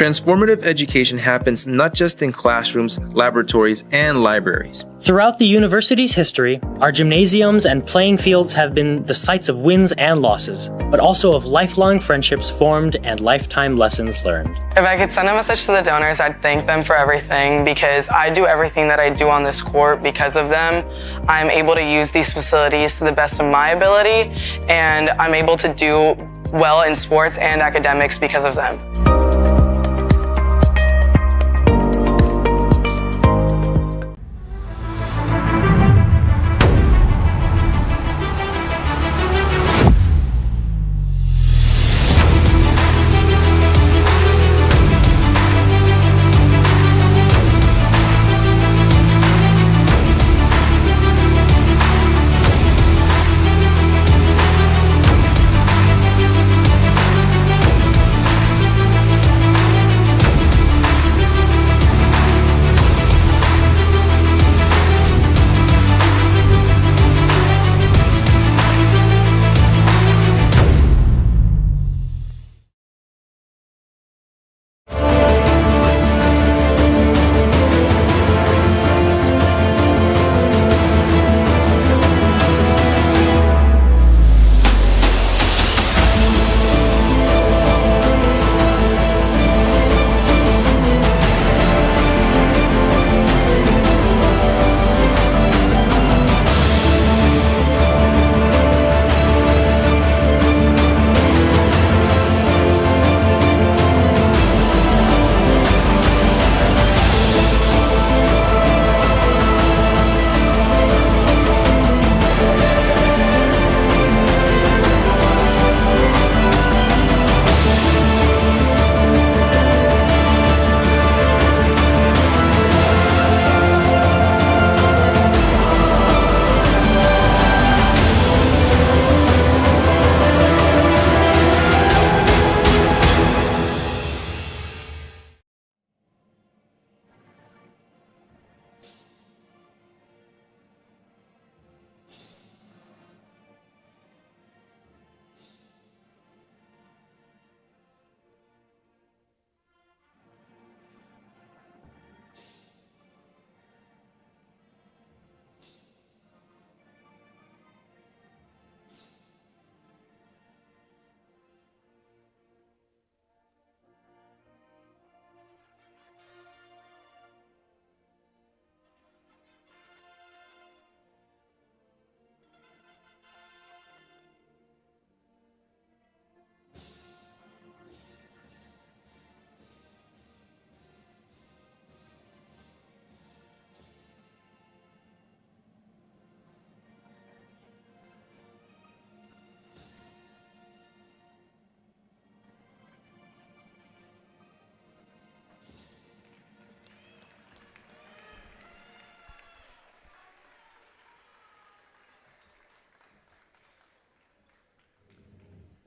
Transformative education happens not just in classrooms, laboratories, and libraries. Throughout the university's history, our gymnasiums and playing fields have been the sites of wins and losses, but also of lifelong friendships formed and lifetime lessons learned. If I could send a message to the donors, I'd thank them for everything, because I do everything that I do on this court because of them. I'm able to use these facilities to the best of my ability, and I'm able to do well in sports and academics because of them.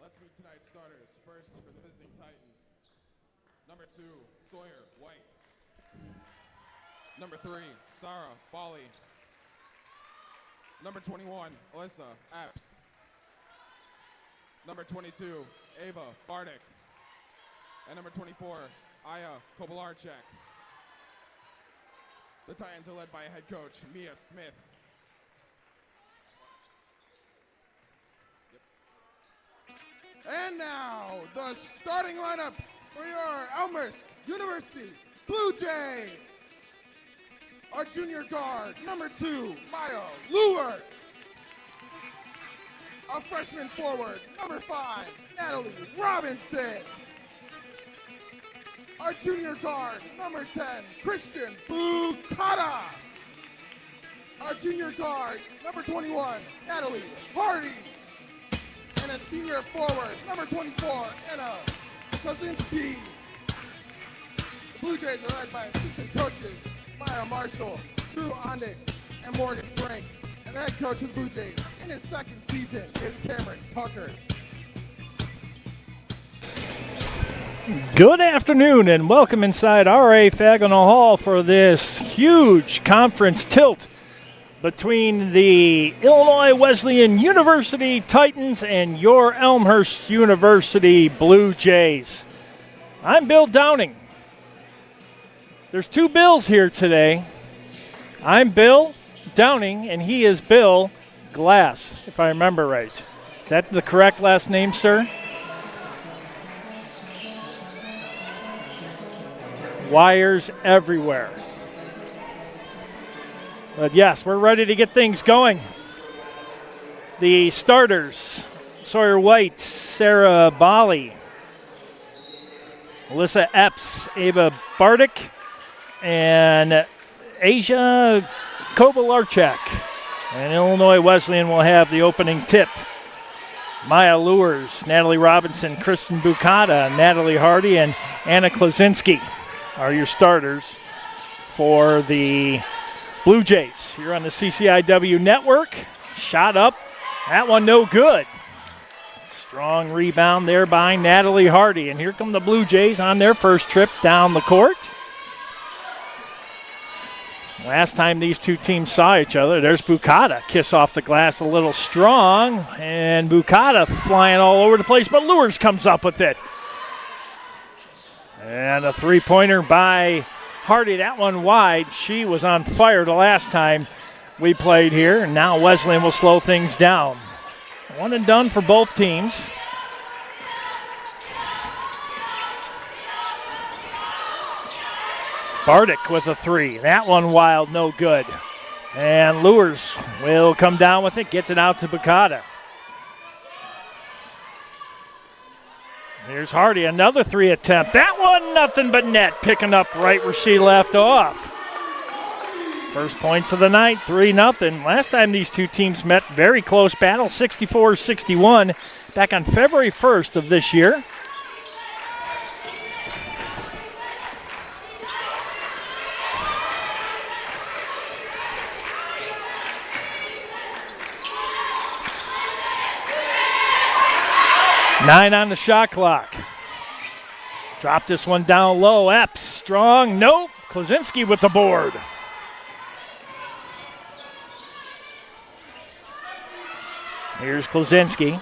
Let's meet tonight's starters. First, for the visiting Titans. Number 2, Sawyer White. Number 3, Sarah Bali. Number 21, Alyssa Epps. Number 22, Ava Bardick. And number 24, Aya Kobalarczyk. The Titans are led by head coach Mia Smith. And now, the starting lineups for your Elmhurst University Blue Jays. Our junior guard, number 2, Maya Lewis. Our freshman forward, number 5, Natalie Robinson. Our junior guard, number 10, Christian Bukata. Our junior guard, number 21, Natalie Hardy. And a senior forward, number 24, Anna Kozinski. The Blue Jays are led by assistant coaches Maya Marshall, Drew Ondick, and Morgan Frank. And the head coach of the Blue Jays in his second season is Cameron Tucker. Good afternoon and welcome inside RA Fagnall Hall for this huge conference tilt between the Illinois Wesleyan University Titans and your Elmhurst University Blue Jays. I'm Bill Downing, There's two Bills here today. I'm Bill Downing, and he is Bill Glass, if I remember right. Is that the correct last name, sir? Wires everywhere. But yes, we're ready to get things going. The starters, Sawyer White, Sarah Bali, Alyssa Epps, Ava Bardick, and Asia Kovalarchak. And Illinois Wesleyan will have the opening tip. Maya Lures, Natalie Robinson, Kristen Bukata, Natalie Hardy, and Anna Klasinski are your starters for the Blue Jays. Here on the CCIW network. Shot up. That one no good. Strong rebound there by Natalie Hardy. And here come the Blue Jays on their first trip down the court. Last time these two teams saw each other, there's Bukata. Kiss off the glass a little strong. And Bukata flying all over the place, but Lures comes up with it. And a three-pointer by Hardy. That one wide. She was on fire the last time we played here. And now Wesleyan will slow things down. One and done for both teams. Bardick with a three. That one wild, no good. And Lures will come down with it, gets it out to Bukata. Here's Hardy, another three attempt. That one, nothing but net, picking up right where she left off. First points of the night, 3-0. Last time these two teams met, very close battle, 64-61, back on February 1st of this year. Nine on the shot clock. Drop this one down low. Epps, strong. Nope. Klasinski with the board. Here's Klasinski.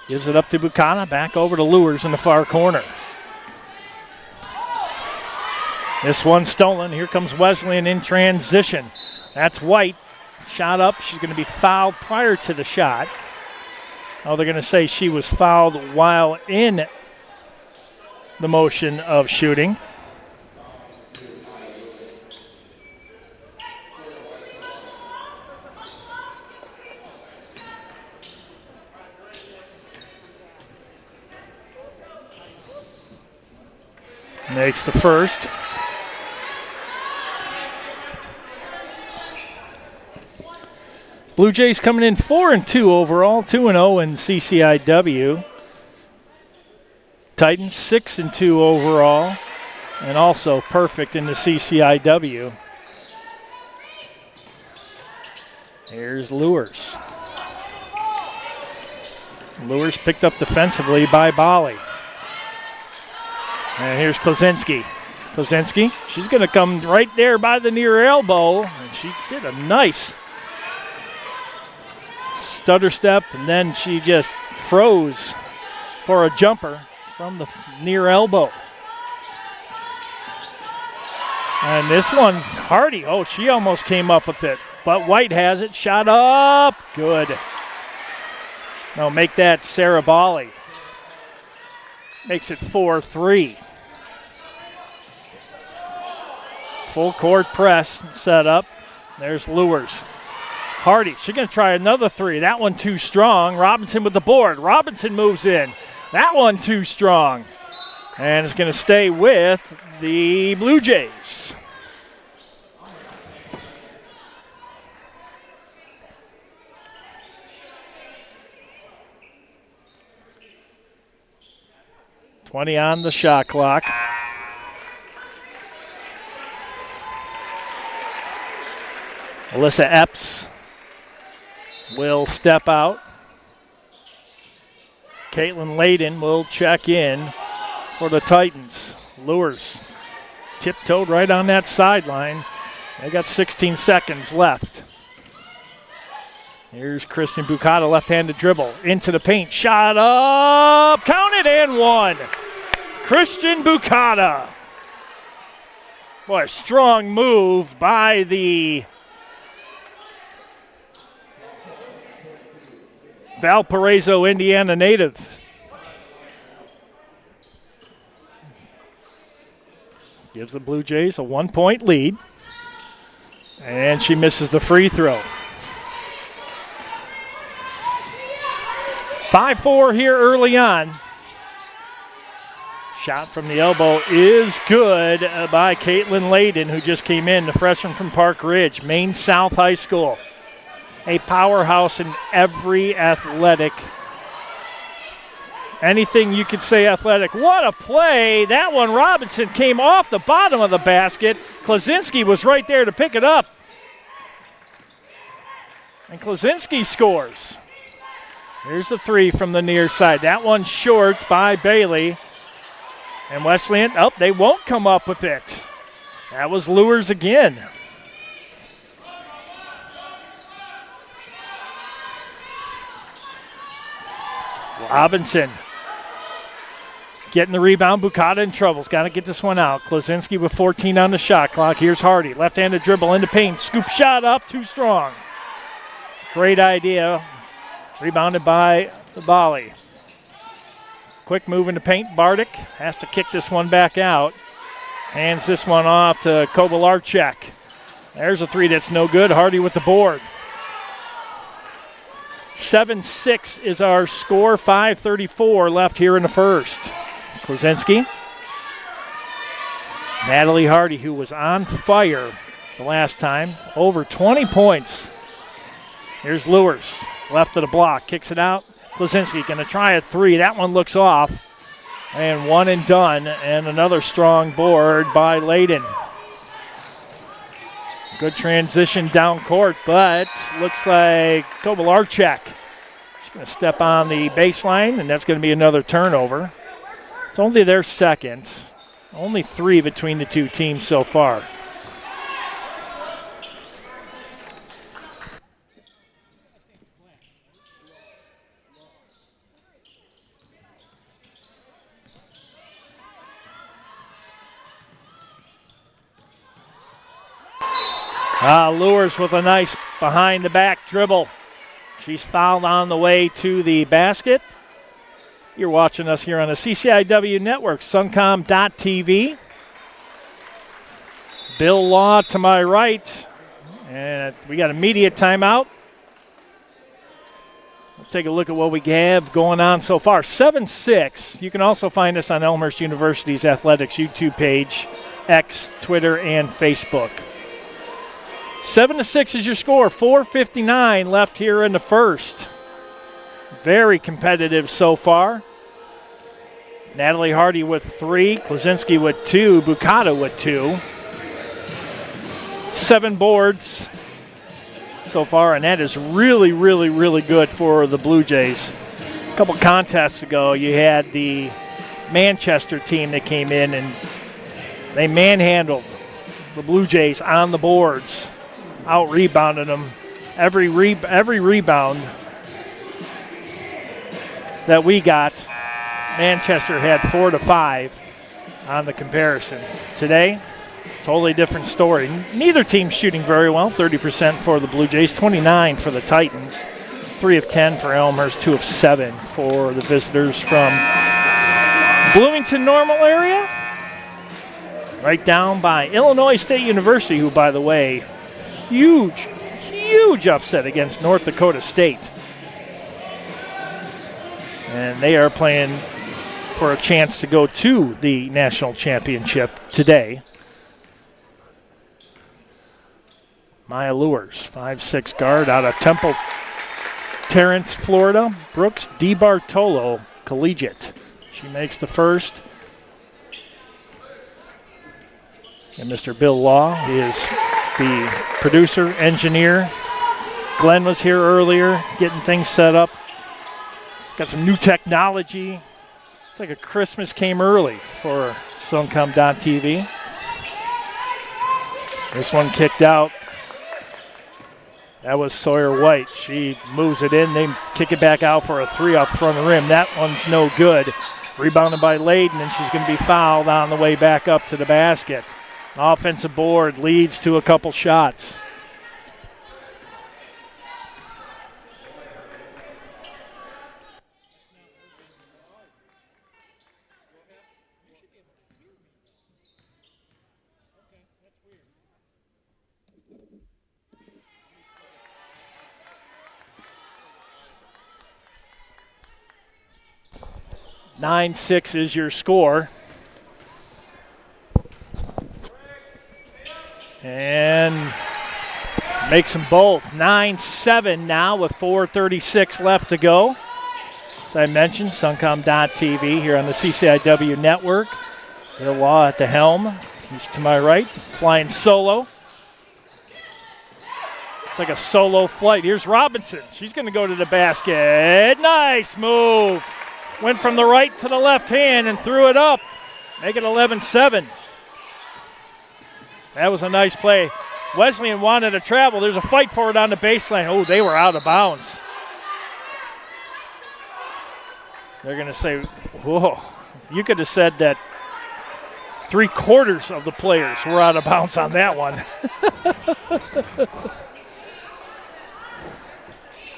Gives it up to Bukana. Back over to Lures in the far corner. This one stolen. Here comes Wesleyan in transition. That's White. Shot up. She's going to be fouled prior to the shot. Oh, they're going to say she was fouled while in the motion of shooting. Makes the first. Blue Jays coming in 4-2 overall, 2-0 in CCIW. Titans 6-2 overall, and also perfect in the CCIW. Here's Lures. Lures picked up defensively by Bali. And here's Klasinski. Klasinski, she's going to come right there by the near elbow, and she did a nice stutter step, and then she just froze for a jumper from the near elbow. And this one, Hardy, oh, she almost came up with it, but White has it, shot up, good. No, make that Sarah Bali. Makes it 4-3. Full court press set up. There's Lures. Hardy, she's going to try another three. That one too strong. Robinson with the board. Robinson moves in. That one too strong. And it's going to stay with the Blue Jays. (20) on the shot clock. Alyssa Epps will step out. Caitlin Layden will check in for the Titans. Lures tiptoed right on that sideline. They got 16 seconds left. Here's Kristen Bukata, left-handed dribble into the paint. Shot up, counted and one. Kristen Bukata. Boy, a strong move by the Valparaiso, Indiana native. Gives the Blue Jays a 1-point lead. And she misses the free throw. 5-4 here early on. Shot from the elbow is good by Caitlin Layden, who just came in, the freshman from Park Ridge, Maine South High School. A powerhouse in every athletic. Anything you could say athletic. What a play. That one, Robinson came off the bottom of the basket. Klaczynski was right there to pick it up. And Klaczynski scores. Here's the three from the near side. That one short by Bailey. And Wesleyan, they won't come up with it. That was Lures again. Robinson getting the rebound. Bukata in trouble. Got to get this one out. Klaczynski with 14 on the shot clock. Here's Hardy. Left-handed dribble into paint. Scoop shot up. Too strong. Great idea. Rebounded by the volley. Quick move into paint. Bardick has to kick this one back out. Hands this one off to Kovalarczyk. There's a three that's no good. Hardy with the board. 7-6 is our score. 5:34 left here in the first. Klaczynski. Natalie Hardy, who was on fire the last time. Over 20 points. Here's Lures. Left of the block. Kicks it out. Klaczynski going to try a three. That one looks off. And one and done. And another strong board by Layden. Good transition down court, but looks like Kovalarczyk is going to step on the baseline, and that's going to be another turnover. It's only their second. Only three between the two teams so far. Lures with a nice behind-the-back dribble. She's fouled on the way to the basket. You're watching us here on the CCIW Network, suncom.tv. Bill Law to my right. And we got immediate timeout. We'll take a look at what we have going on so far. 7-6. You can also find us on Elmhurst University's athletics YouTube page, X, Twitter, and Facebook. 7-6 is your score. 4:59 left here in the first. Very competitive so far. Natalie Hardy with 3, Klaczynski with 2, Bukata with 2. 7 boards so far, and that is really, really, really good for the Blue Jays. A couple contests ago, you had the Manchester team that came in, and they manhandled the Blue Jays on the boards. Out-rebounded them. Every rebound that we got, Manchester had 4 to 5 on the comparison. Today, totally different story. Neither team's shooting very well. 30% for the Blue Jays, 29 for the Titans, 3 of 10 for Elmhurst, 2 of 7 for the visitors from Bloomington Normal area. Right down by Illinois State University, who, by the way, huge upset against North Dakota State. And they are playing for a chance to go to the national championship today. Maya Lures, 5'6" guard out of Temple, Terrence, Florida. Brooks DiBartolo, collegiate. She makes the first. And Mr. Bill Law is the producer, engineer. Glenn was here earlier getting things set up. Got some new technology. It's like a Christmas came early for suncom.tv. This one kicked out. That was Sawyer White. She moves it in. They kick it back out for a 3 off front of the rim. That one's no good. Rebounded by Layden, and she's going to be fouled on the way back up to the basket. Offensive board leads to a couple shots. (9-6) is your score. And makes them both 9-7 now with 4:36 left to go. As I mentioned, Suncom.tv here on the CCIW network. Bill Law at the helm. He's to my right, flying solo. It's like a solo flight. Here's Robinson. She's going to go to the basket. Nice move. Went from the right to the left hand and threw it up. Make it 11-7. That was a nice play. Wesleyan wanted to travel. There's a fight for it on the baseline. Oh, they were out of bounds. They're going to say, whoa. You could have said that 3/4 of the players were out of bounds on that one.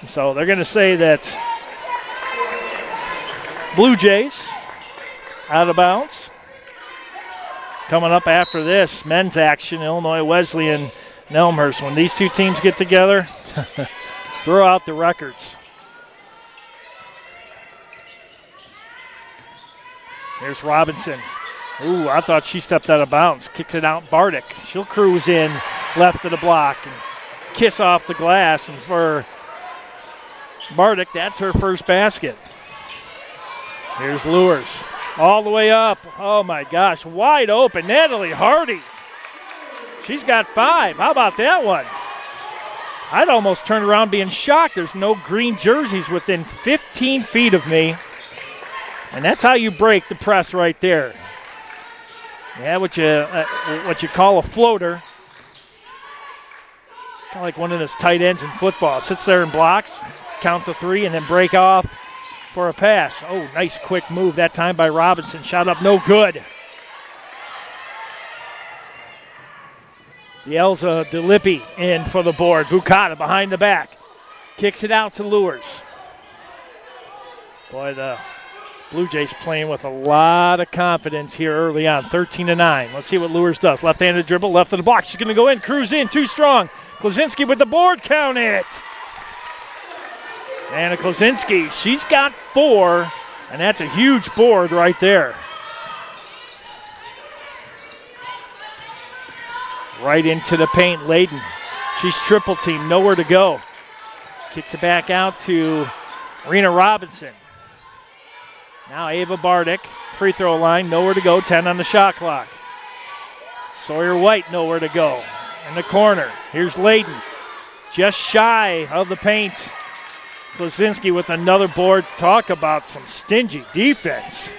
So they're going to say that Blue Jays out of bounds. Coming up after this, men's action, Illinois Wesleyan and Elmhurst. When these two teams get together, throw out the records. Here's Robinson. Ooh, I thought she stepped out of bounds. Kicks it out, Bardick. She'll cruise in left of the block and kiss off the glass. And for Bardick, that's her first basket. Here's Lures. All the way up. Oh, my gosh. Wide open. Natalie Hardy. She's got 5. How about that one? I'd almost turn around being shocked. There's no green jerseys within 15 feet of me. And that's how you break the press right there. Yeah, what you call a floater. Kind of like one of those tight ends in football. Sits there and blocks, count to 3, and then break off for a pass. Oh, nice quick move that time by Robinson. Shot up, no good. Elza DeLippi in for the board. Bukata behind the back. Kicks it out to Lures. Boy, the Blue Jays playing with a lot of confidence here early on. 13-9. Let's see what Lures does. Left-handed dribble, left of the block. She's going to go in, cruise in, too strong. Klaczynski with the board, count it. Anna Klaczynski, she's got 4, and that's a huge board right there. Right into the paint, Layden. She's triple team, nowhere to go. Kicks it back out to Rena Robinson. Now Ava Bardick, free throw line, nowhere to go, 10 on the shot clock. Sawyer White, nowhere to go. In the corner, here's Layden, just shy of the paint. Klaczynski with another board. Talk about some stingy defense.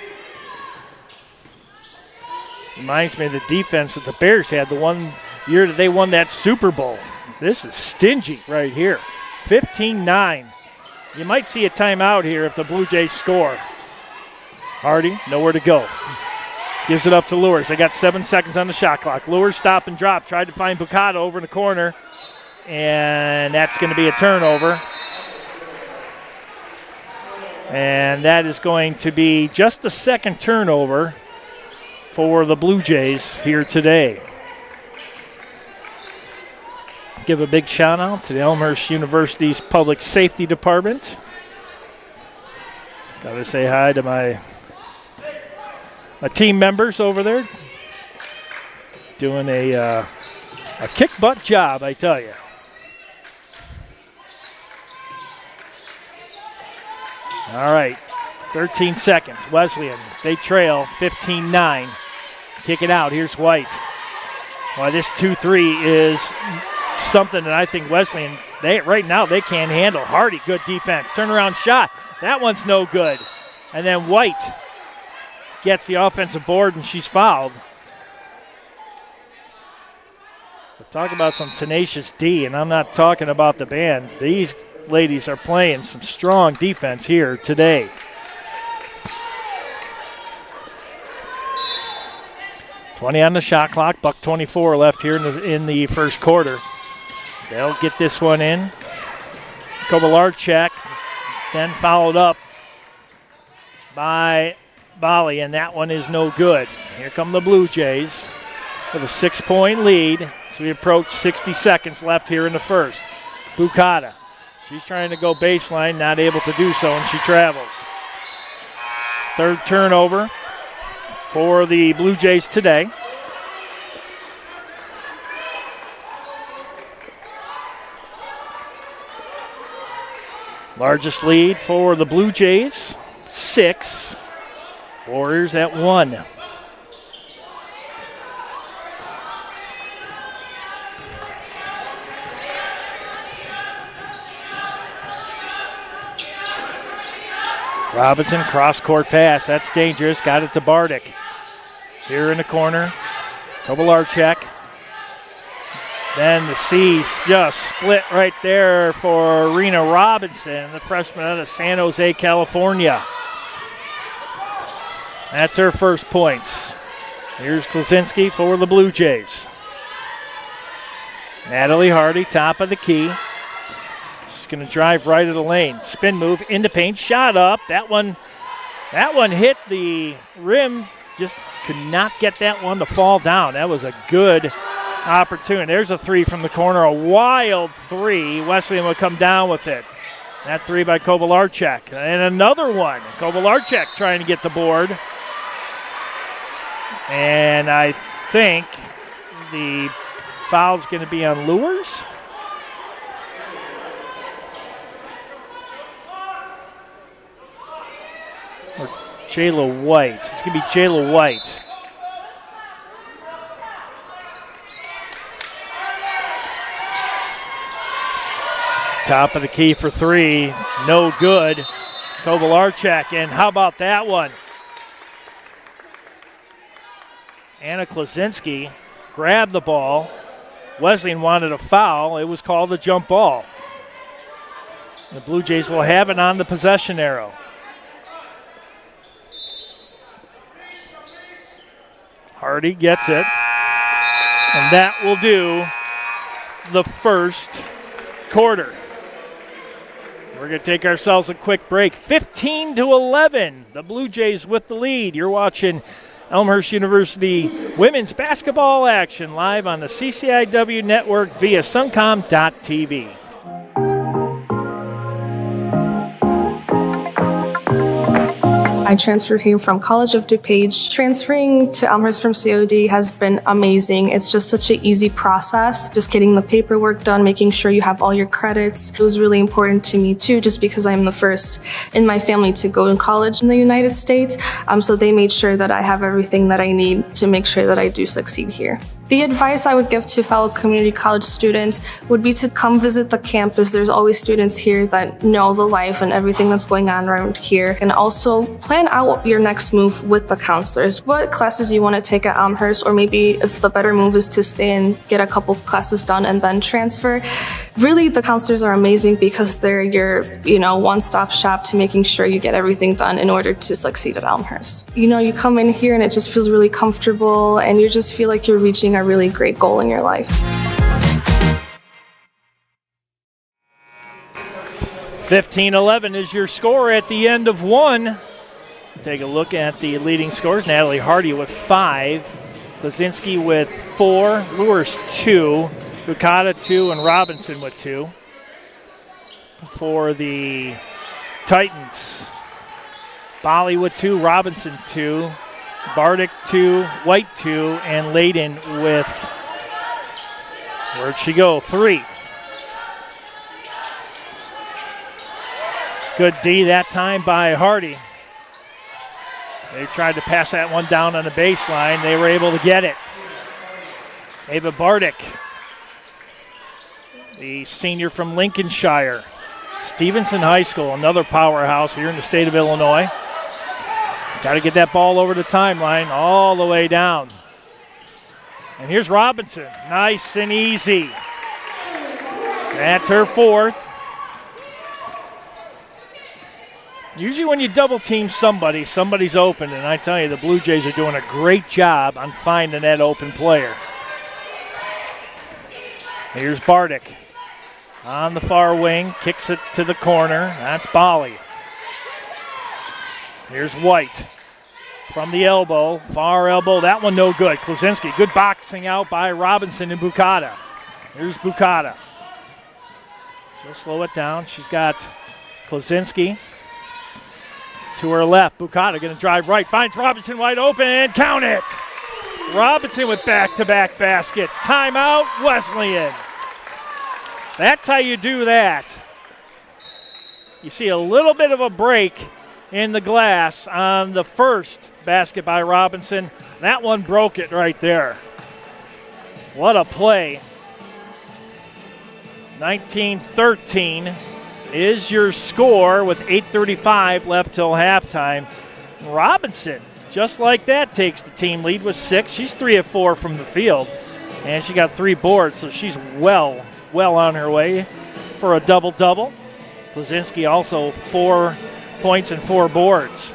Reminds me of the defense that the Bears had the one year that they won that Super Bowl. This is stingy right here. 15-9. You might see a timeout here if the Blue Jays score. Hardy, nowhere to go. Gives it up to Lures. They got 7 seconds on the shot clock. Lures stop and drop. Tried to find Bukata over in the corner. And that's going to be a turnover. And that is going to be just the second turnover for the Blue Jays here today. Give a big shout out to the Elmhurst University's Public Safety Department. Got to say hi to my team members over there. Doing a kick butt job, I tell you. All right, 13 seconds. Wesleyan, they trail 15-9. Kick it out. Here's White. Well, this 2-3 is something that I think Wesleyan, right now they can't handle. Hardy, good defense. Turnaround shot. That one's no good. And then White gets the offensive board, and she's fouled. But talk about some tenacious D, and I'm not talking about the band. These ladies are playing some strong defense here today. 20 on the shot clock, $1:24 left here in the first quarter. They'll get this one in. Kovalarczyk then followed up by Bali, and that one is no good. Here come the Blue Jays with a 6-point lead as we approach 60 seconds left here in the first. Bukata, she's trying to go baseline, not able to do so, and she travels. Third turnover for the Blue Jays today. Largest lead for the Blue Jays, 6. Warriors at 1. Robinson, cross-court pass. That's dangerous. Got it to Bardick. Here in the corner, Kovalarczyk. Then the C's just split right there for Rena Robinson, the freshman out of San Jose, California. That's her first points. Here's Klaczynski for the Blue Jays. Natalie Hardy, top of the key. She's going to drive right of the lane. Spin move into paint, shot up. That one hit the rim. Just could not get that one to fall down. That was a good opportunity. There's a three from the corner, a wild three. Wesleyan will come down with it. That three by Kovalarczyk. And another one. Kovalarczyk trying to get the board. And I think the foul's going to be on Lewers. Or Jayla White. It's going to be Jayla White. Top of the key for three. No good. Kovalarczyk. And how about that one? Anna Klaczynski grabbed the ball. Wesleyan wanted a foul. It was called a jump ball. The Blue Jays will have it on the possession arrow. Hardy gets it. And that will do the first quarter. We're going to take ourselves a quick break. 15-11. The Blue Jays with the lead. You're watching Elmhurst University women's basketball action live on the CCIW network via suncom.tv. I transferred here from College of DuPage. Transferring to Elmhurst from COD has been amazing. It's just such an easy process. Just getting the paperwork done, making sure you have all your credits. It was really important to me too, just because I'm the first in my family to go to college in the United States. So they made sure that I have everything that I need to make sure that I do succeed here. The advice I would give to fellow community college students would be to come visit the campus. There's always students here that know the life and everything that's going on around here. And also plan out your next move with the counselors. What classes you want to take at Elmhurst, or maybe if the better move is to stay and get a couple classes done and then transfer. Really, the counselors are amazing because they're your, one-stop shop to making sure you get everything done in order to succeed at Elmhurst. You come in here and it just feels really comfortable and you just feel like you're reaching a really great goal in your life. 15-11 is your score at the end of one. Take a look at the leading scores. Natalie Hardy with 5, Klaczynski with 4, Lewers 2, Bukata 2, and Robinson with 2. For the Titans, Bali with 2, Robinson 2, Bardick 2, White 2, and Layden with, where'd she go, 3. Good D that time by Hardy. They tried to pass that one down on the baseline. They were able to get it. Ava Bardick, the senior from Lincolnshire. Stevenson High School, another powerhouse here in the state of Illinois. Got to get that ball over the timeline all the way down. And here's Robinson. Nice and easy. That's her 4th. Usually when you double team somebody, somebody's open, and I tell you, the Blue Jays are doing a great job on finding that open player. Here's Bardick on the far wing, kicks it to the corner. That's Bali. Here's White from the elbow, far elbow. That one no good. Klaczynski, good boxing out by Robinson and Bukata. Here's Bukata. She'll slow it down. She's got Klaczynski to her left. Bukata going to drive right, finds Robinson wide open, count it. Robinson with back-to-back baskets. Timeout, Wesleyan. That's how you do that. You see a little bit of a break in the glass on the first basket by Robinson. That one broke it right there. What a play. 19-13 is your score with 8:35 left till halftime. Robinson, just like that, takes the team lead with 6. She's 3 of 4 from the field, and she got 3 boards, so she's well on her way for a double-double. Klaczynski also 4 points and 4 boards.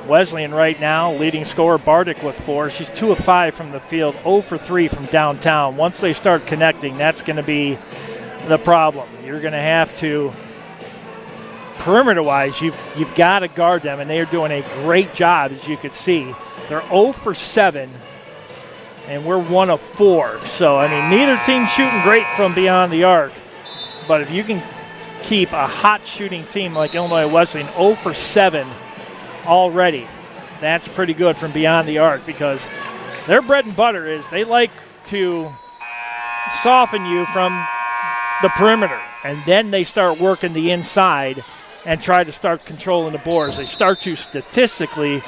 Wesleyan right now, leading scorer Bardick with 4. She's 2 of 5 from the field, 0 for 3 from downtown. Once they start connecting, that's going to be the problem. You're going to have to, perimeter-wise, you've got to guard them, and they are doing a great job, as you could see. They're 0 for 7, and we're 1 of 4. So, I mean, neither team's shooting great from beyond the arc, but if you can keep a hot shooting team like Illinois Wesleyan 0 for 7 already, that's pretty good from beyond the arc, because their bread and butter is they like to soften you from the perimeter, and then they start working the inside and try to start controlling the boards. They start to statistically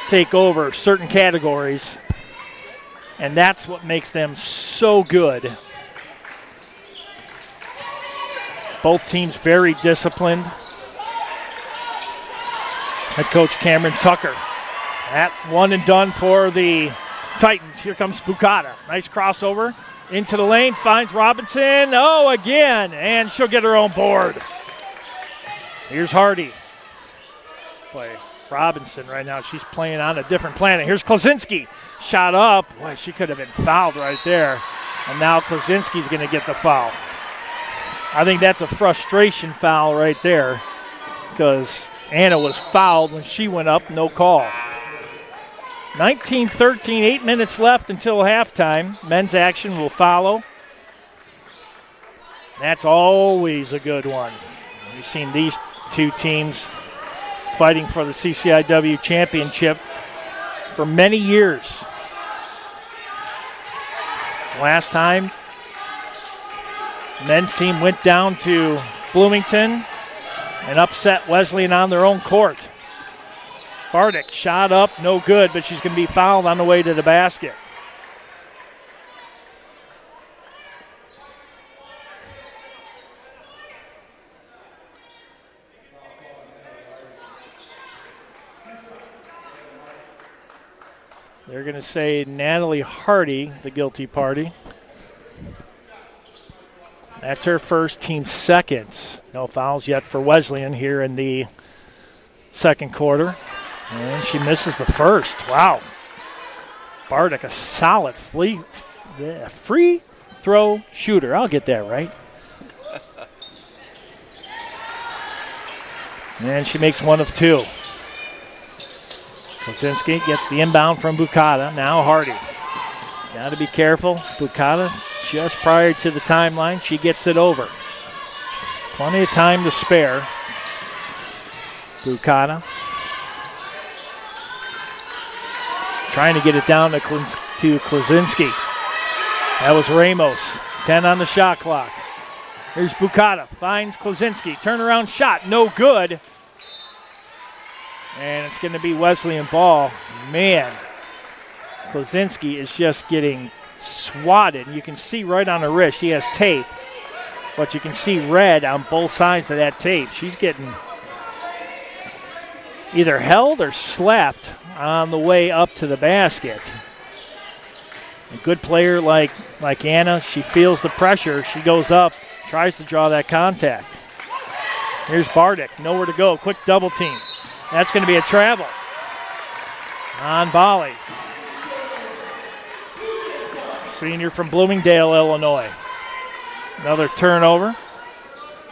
take over certain categories, and that's what makes them so good. Both teams very disciplined. Head coach Cameron Tucker. That one and done for the Titans. Here comes Bukata. Nice crossover into the lane. Finds Robinson. Oh, again. And she'll get her own board. Here's Hardy. Boy, Robinson right now, she's playing on a different planet. Here's Klaczynski. Shot up. Boy, she could have been fouled right there. And now Klaczynski's going to get the foul. I think that's a frustration foul right there, because Anna was fouled when she went up, no call. 19-13, 8 minutes left until halftime. Men's action will follow. That's always a good one. We've seen these two teams fighting for the CCIW championship for many years. Last time, men's team went down to Bloomington and upset Wesleyan on their own court. Bardick shot up, no good, but she's going to be fouled on the way to the basket. They're going to say Natalie Hardy, the guilty party. That's her first, team second. No fouls yet for Wesleyan here in the second quarter. And she misses the first. Wow. Bardick, a solid free throw shooter. I'll get that right. And she makes 1 of 2. Klaczynski gets the inbound from Bukata. Now Hardy. Got to be careful. Bukata just prior to the timeline. She gets it over. Plenty of time to spare. Bukata trying to get it down to Klaczynski. That was Ramos. 10 on the shot clock. Here's Bukata. Finds Klaczynski. Turnaround shot. No good. And it's going to be Wesleyan ball. Man, Klaczynski is just getting swatted. You can see right on her wrist. She has tape. But you can see red on both sides of that tape. She's getting either held or slapped on the way up to the basket. A good player like Anna, she feels the pressure. She goes up, tries to draw that contact. Here's Bardick, nowhere to go. Quick double team. That's going to be a travel on Bali. Senior from Bloomingdale, Illinois. Another turnover.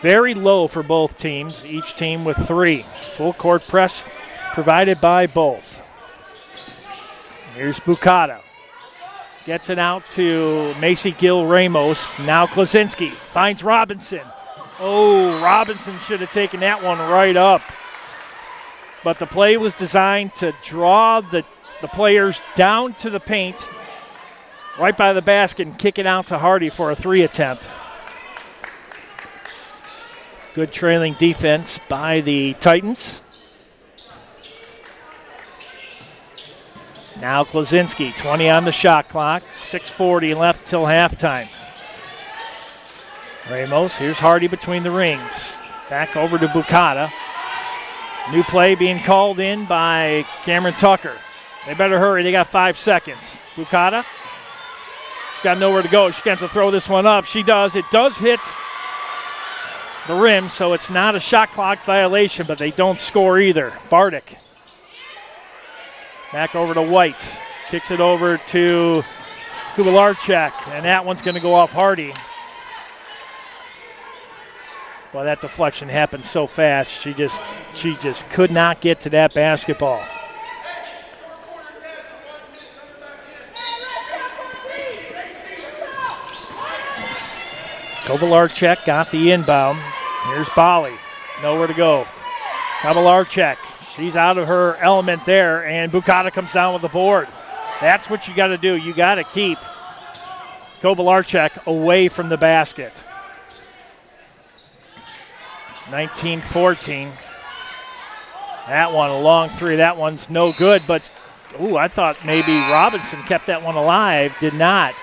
Very low for both teams, each team with 3. Full court press provided by both. Here's Bukata. Gets it out to Macy Gill Ramos. Now Klosinski finds Robinson. Oh, Robinson should have taken that one right up. But the play was designed to draw the players down to the paint, right by the basket, and kick it out to Hardy for a 3 attempt. Good trailing defense by the Titans. Now Klosinski, 20 on the shot clock, 6:40 left till halftime. Ramos, here's Hardy between the rings. Back over to Bukata. New play being called in by Cameron Tucker. They better hurry, they got 5 seconds. Bukata, she's got nowhere to go. She's going to have to throw this one up. She does. It does hit the rim, so it's not a shot clock violation, but they don't score either. Bardick. Back over to White. Kicks it over to Kubalarchak, and that one's going to go off Hardy. Well, that deflection happened so fast. She just could not get to that basketball. Kovalarchuk got the inbound. Here's Bali. Nowhere to go. Kovalarchuk. She's out of her element there, and Bukata comes down with the board. That's what you got to do. You got to keep Kovalarchuk away from the basket. 19-14. That one, a long 3. That one's no good, but, I thought maybe Robinson kept that one alive. Did not.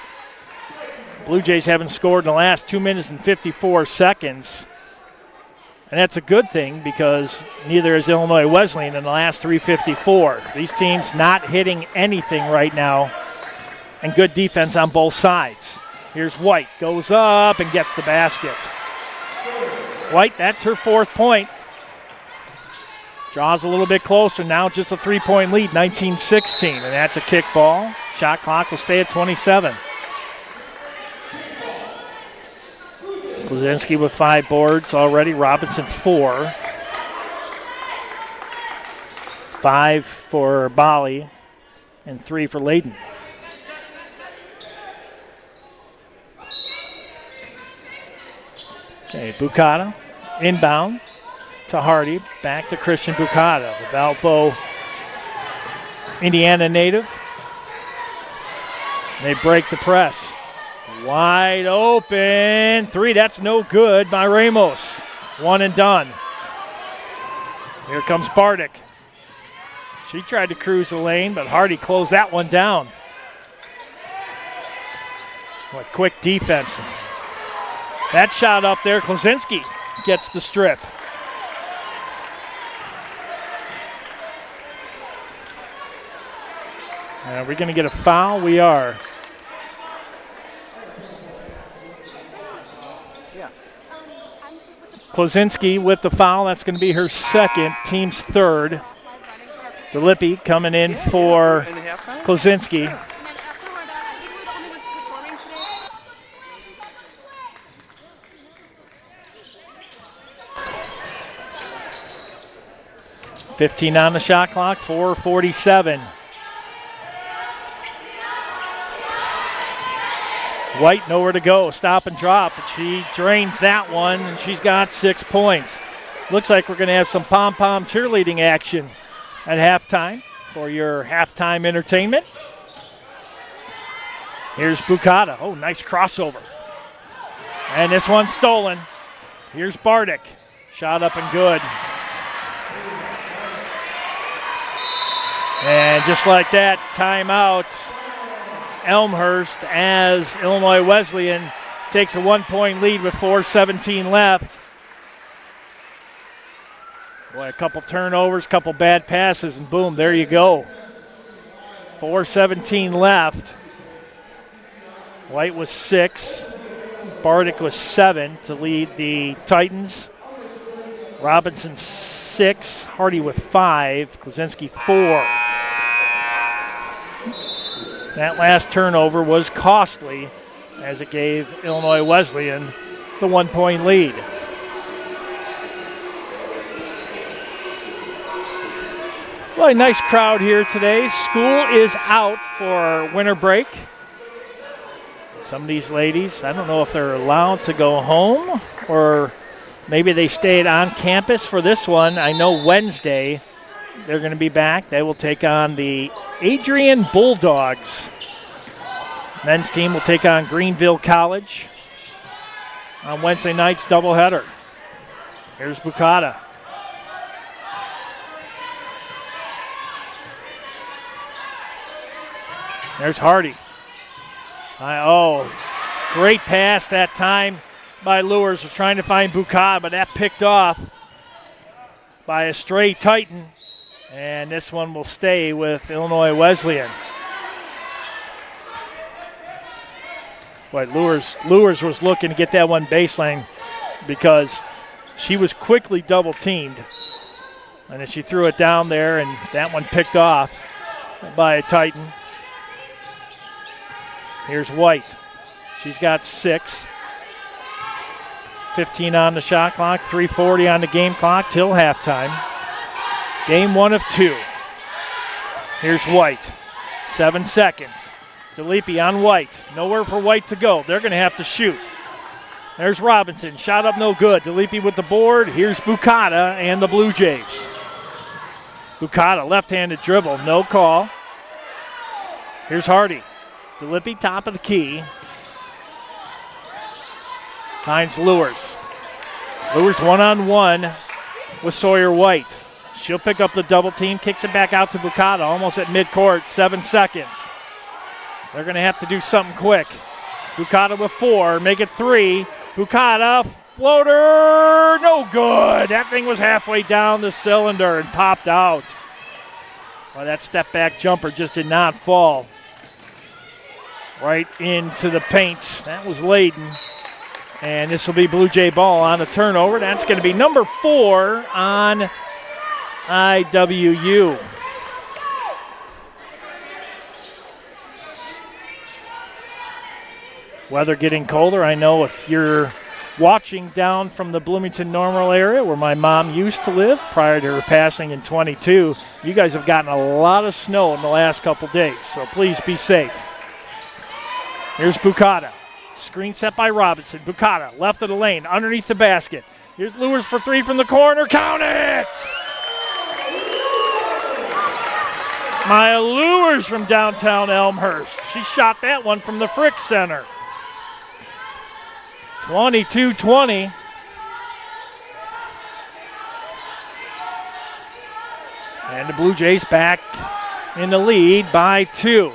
Blue Jays haven't scored in the last 2 minutes and 54 seconds. And that's a good thing because neither is Illinois Wesleyan in the last 3:54. These teams not hitting anything right now, and good defense on both sides. Here's White, goes up and gets the basket. White, that's her 4th point. Draws a little bit closer, now just a 3-point lead, 19-16, and that's a kick ball. Shot clock will stay at 27. Klosinski with 5 boards already. Robinson 4. 5 for Bali and 3 for Layden. Okay, Bukata inbound to Hardy. Back to Christian Bukata, the Valpo, Indiana native. They break the press. Wide open. 3, that's no good by Ramos. 1 and done. Here comes Bardick. She tried to cruise the lane, but Hardy closed that one down. What quick defense. That shot up there, Klosinski gets the strip. Are we going to get a foul? We are. Klosinski with the foul. That's going to be her 2nd, team's 3rd. DeLippi coming in for Klosinski. 15 on the shot clock, 4:47. White nowhere to go, stop and drop, but she drains that one, and she's got 6 points. Looks like we're going to have some pom-pom cheerleading action at halftime for your halftime entertainment. Here's Bukata. Oh, nice crossover. And this one's stolen. Here's Bardick. Shot up and good. And just like that, timeout. Elmhurst as Illinois Wesleyan takes a 1-point lead with 4:17 left. Boy, a couple turnovers, couple bad passes, and boom, there you go. 4:17 left. White was 6. Bardick was 7 to lead the Titans. Robinson 6, Hardy with 5, Klaczynski 4. That last turnover was costly as it gave Illinois Wesleyan the 1-point lead. Well, a nice crowd here today. School is out for winter break. Some of these ladies, I don't know if they're allowed to go home or maybe they stayed on campus for this one. I know Wednesday they're going to be back. They will take on the Adrian Bulldogs. Men's team will take on Greenville College on Wednesday night's doubleheader. Here's Bukata. There's Hardy. Great pass that time by Lewis. Was trying to find Bukata, but that picked off by a stray Titan. And this one will stay with Illinois Wesleyan. But Lewis was looking to get that one baseline because she was quickly double teamed. And then she threw it down there, and that one picked off by a Titan. Here's White. She's got 6. 15 on the shot clock, 3:40 on the game clock till halftime. Game 1 of 2. Here's White. 7 seconds. DeLippe on White. Nowhere for White to go. They're going to have to shoot. There's Robinson. Shot up no good. DeLippe with the board. Here's Bukata and the Blue Jays. Bukata, left-handed dribble. No call. Here's Hardy. DeLippe, top of the key. Finds Lewis. Lewis one-on-one with Sawyer White. She'll pick up the double team, kicks it back out to Bukata, almost at midcourt, 7 seconds. They're going to have to do something quick. Bukata with 4, make it 3. Bukata, floater, no good. That thing was halfway down the cylinder and popped out. Well, that step-back jumper just did not fall right into the paints. That was Layden. And this will be Blue Jay ball on a turnover. That's going to be number 4 on IWU. Weather getting colder. I know if you're watching down from the Bloomington Normal area where my mom used to live prior to her passing in 22, you guys have gotten a lot of snow in the last couple days, so please be safe. Here's Bukata. Screen set by Robinson. Bukata, left of the lane, underneath the basket. Here's Lewis for 3 from the corner. Count it! Maya Lewis from downtown Elmhurst. She shot that one from the Frick Center. 22-20. And the Blue Jays back in the lead by 2.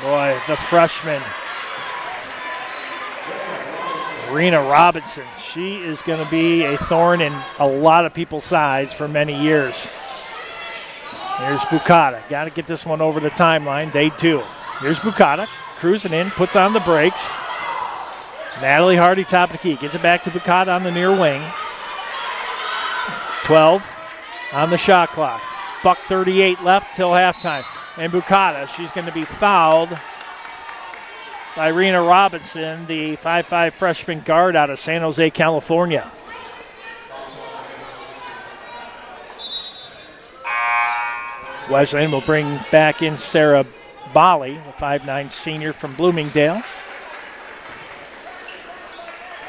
Boy, the freshman, Rena Robinson, she is going to be a thorn in a lot of people's sides for many years. Here's Bukata. Got to get this one over the timeline, day 2. Here's Bukata, cruising in, puts on the brakes. Natalie Hardy, top of the key, gets it back to Bukata on the near wing. 12 on the shot clock. Buck 38 left till halftime. And Bukata, she's going to be fouled by Rena Robinson, the 5'5 freshman guard out of San Jose, California. Wesleyan will bring back in Sarah Bali, the 5'9 senior from Bloomingdale.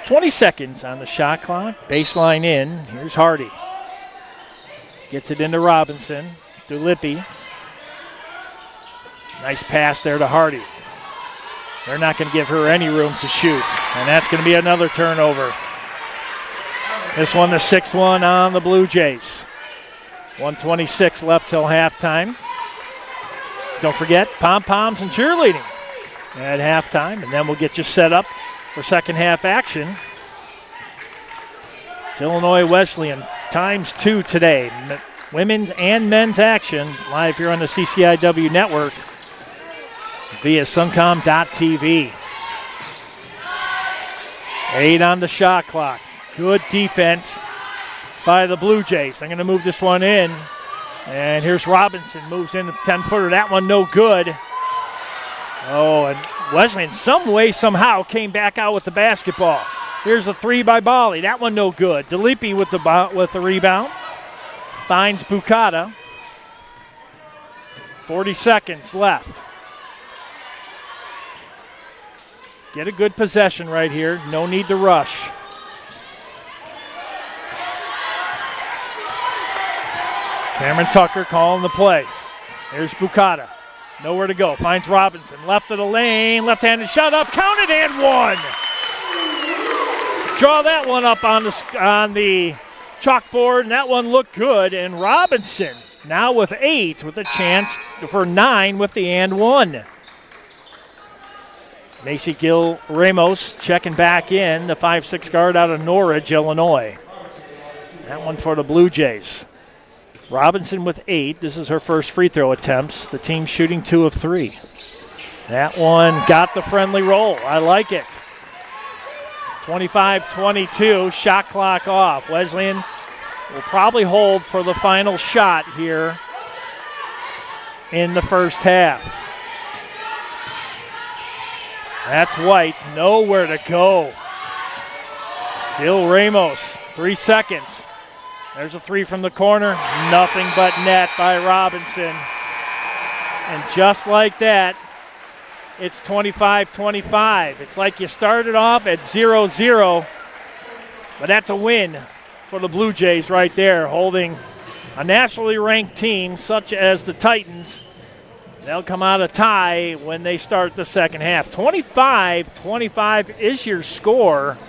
20 seconds on the shot clock. Baseline in. Here's Hardy. Gets it into Robinson. DeLippe. Nice pass there to Hardy. They're not going to give her any room to shoot. And that's going to be another turnover. This one, the 6th one on the Blue Jays. 1:26 left till halftime. Don't forget, pom-poms and cheerleading at halftime. And then we'll get you set up for second half action. It's Illinois Wesleyan ×2 today. Women's and men's action live here on the CCIW network via suncom.tv. 8 on the shot clock. Good defense by the Blue Jays. They're going to move this one in. And here's Robinson, moves in the 10-footer. That one no good. Oh, and Wesleyan some way, somehow came back out with the basketball. Here's a three by Bali. That one no good. DeLippi with the rebound. Finds Bucata. 40 seconds left. Get a good possession right here. No need to rush. Cameron Tucker calling the play. Here's Bucata. Nowhere to go. Finds Robinson. Left of the lane. Left-handed shot up. Counted and one. Draw that one up on the chalkboard, and that one looked good. And Robinson now with 8 with a chance for 9 with the and one. Macy Gill Ramos checking back in, the 5'6" guard out of Norridge, Illinois. That one for the Blue Jays. Robinson with 8. This is her first free throw attempts. The team shooting 2 of 3. That one got the friendly roll. I like it. 25-22, shot clock off. Wesleyan will probably hold for the final shot here in the first half. That's White, nowhere to go. Gil Ramos, 3 seconds. There's a three from the corner, nothing but net by Robinson. And just like that, it's 25-25. It's like you started off at 0-0, but that's a win for the Blue Jays right there, holding a nationally ranked team such as the Titans. They'll come out a tie when they start the second half. 25-25 is your score.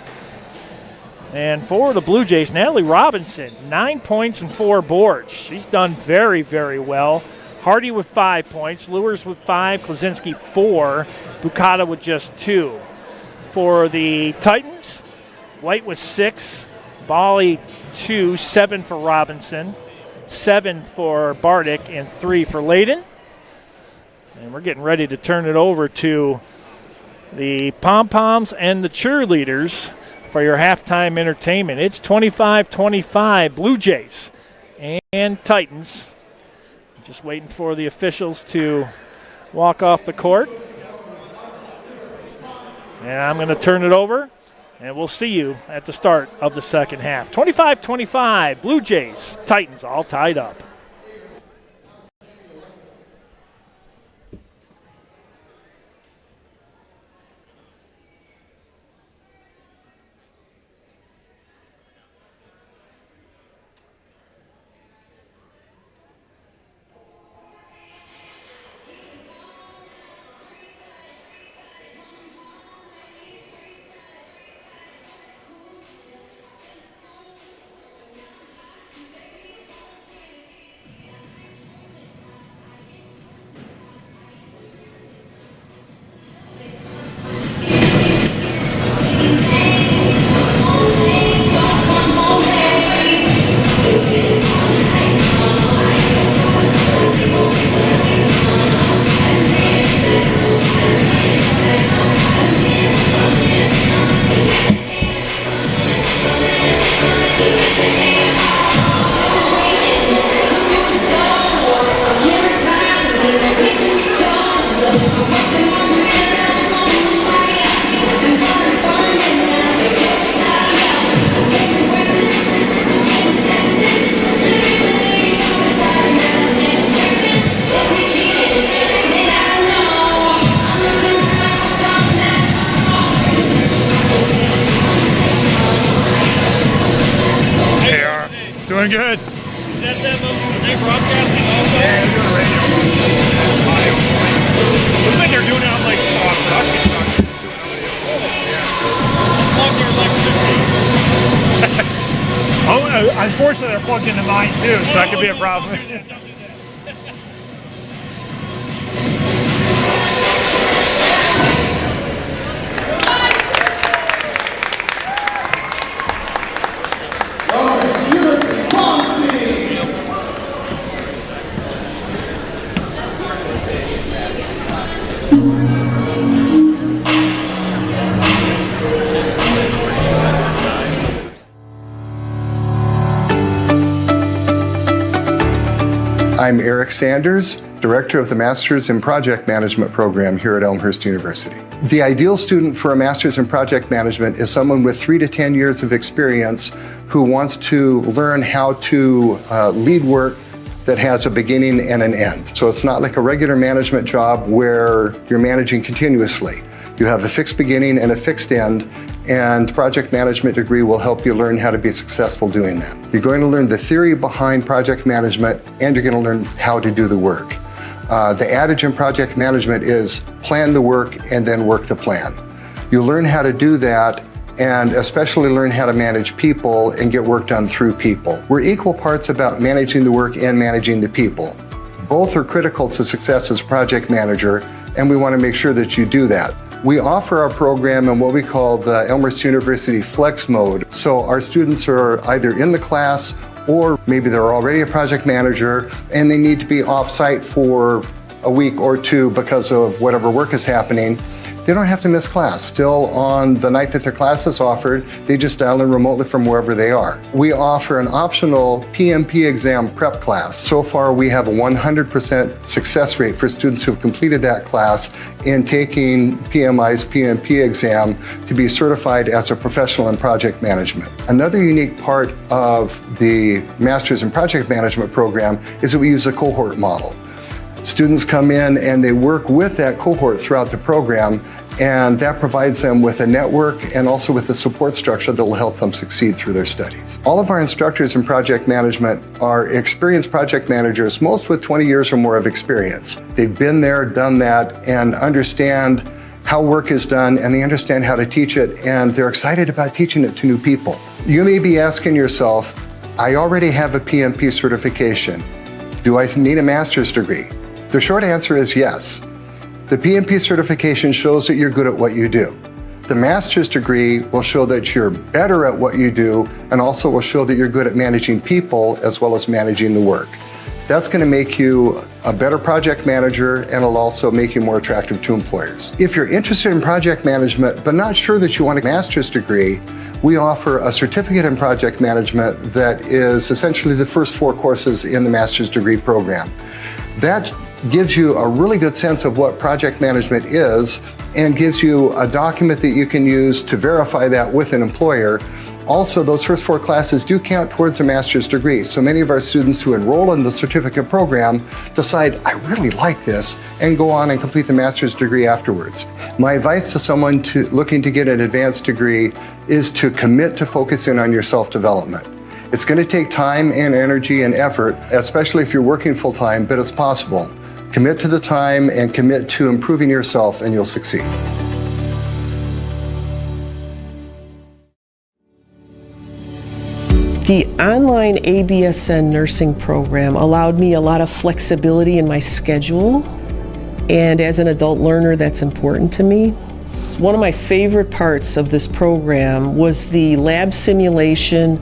And for the Blue Jays, Natalie Robinson, 9 points and 4 boards. She's done very, very well. Hardy with 5 points, Lewers with 5, Klaczynski 4, Bucata with just 2. For the Titans, White with 6, Bali 2, 7 for Robinson, 7 for Bardick, and 3 for Layden. And we're getting ready to turn it over to the pom-poms and the cheerleaders for your halftime entertainment. It's 25-25 Blue Jays and Titans. Just waiting for the officials to walk off the court. And I'm going to turn it over, and we'll see you at the start of the second half. 25-25 Blue Jays, Titans all tied up. Doing good. Is that them? Are they broadcasting also? Yeah, they're doing radio. Looks like they're doing it on like production. Plug your electricity. Oh, unfortunately, they're plugged into mine too, so that could be a problem. I'm Eric Sanders, Director of the Masters in Project Management program here at Elmhurst University. The ideal student for a Masters in Project Management is someone with 3 to 10 years of experience who wants to learn how to lead work that has a beginning and an end. So it's not like a regular management job where you're managing continuously. You have a fixed beginning and a fixed end, and project management degree will help you learn how to be successful doing that. You're going to learn the theory behind project management, and you're going to learn how to do the work. The adage in project management is plan the work and then work the plan. You learn how to do that, and especially learn how to manage people and get work done through people. We're equal parts about managing the work and managing the people. Both are critical to success as a project manager, and we want to make sure that you do that. We offer our program in what we call the Elmhurst University Flex Mode. So our students are either in the class or maybe they're already a project manager and they need to be off-site for a week or two because of whatever work is happening. They don't have to miss class. Still on the night that their class is offered, they just dial in remotely from wherever they are. We offer an optional PMP exam prep class. So far, we have a 100% success rate for students who have completed that class in taking PMI's PMP exam to be certified as a professional in project management. Another unique part of the Masters in Project Management program is that we use a cohort model. Students come in and they work with that cohort throughout the program, and that provides them with a network and also with a support structure that will help them succeed through their studies. All of our instructors in project management are experienced project managers, most with 20 years or more of experience. They've been there, done that, and understand how work is done, and they understand how to teach it, and they're excited about teaching it to new people. You may be asking yourself, I already have a PMP certification. Do I need a master's degree? The short answer is yes. The PMP certification shows that you're good at what you do. The master's degree will show that you're better at what you do and also will show that you're good at managing people as well as managing the work. That's going to make you a better project manager, and it'll also make you more attractive to employers. If you're interested in project management but not sure that you want a master's degree, we offer a certificate in project management that is essentially the first 4 courses in the master's degree program. That gives you a really good sense of what project management is and gives you a document that you can use to verify that with an employer. Also, those first 4 classes do count towards a master's degree. So many of our students who enroll in the certificate program decide, I really like this, and go on and complete the master's degree afterwards. My advice to someone looking to get an advanced degree is to commit to focusing on your self-development. It's going to take time and energy and effort, especially if you're working full-time, but it's possible. Commit to the time and commit to improving yourself, and you'll succeed. The online ABSN nursing program allowed me a lot of flexibility in my schedule, and as an adult learner, that's important to me. One of my favorite parts of this program was the lab simulation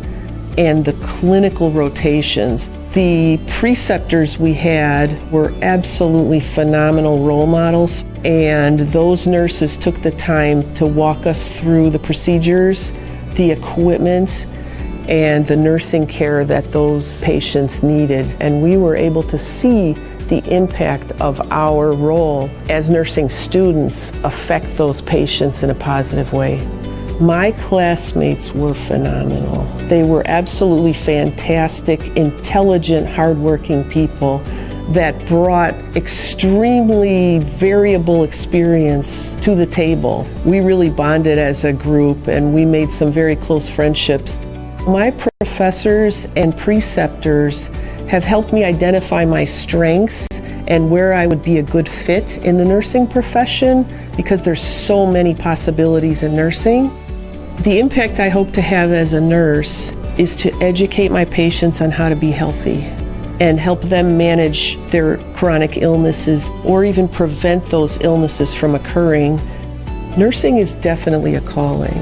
and the clinical rotations. The preceptors we had were absolutely phenomenal role models, and those nurses took the time to walk us through the procedures, the equipment, and the nursing care that those patients needed. And we were able to see the impact of our role as nursing students affect those patients in a positive way. My classmates were phenomenal. They were absolutely fantastic, intelligent, hardworking people that brought extremely variable experience to the table. We really bonded as a group, and we made some very close friendships. My professors and preceptors have helped me identify my strengths and where I would be a good fit in the nursing profession, because there's so many possibilities in nursing. The impact I hope to have as a nurse is to educate my patients on how to be healthy and help them manage their chronic illnesses or even prevent those illnesses from occurring. Nursing is definitely a calling,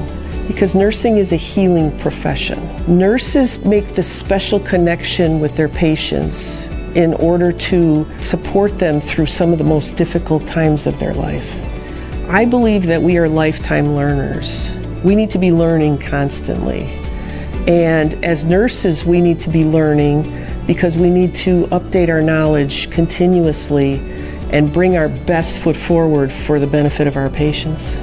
because nursing is a healing profession. Nurses make the special connection with their patients in order to support them through some of the most difficult times of their life. I believe that we are lifetime learners. We need to be learning constantly. And as nurses, we need to be learning because we need to update our knowledge continuously and bring our best foot forward for the benefit of our patients.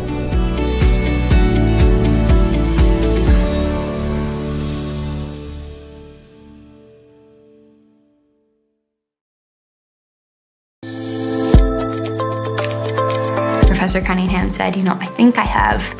Professor Cunningham said, I think I have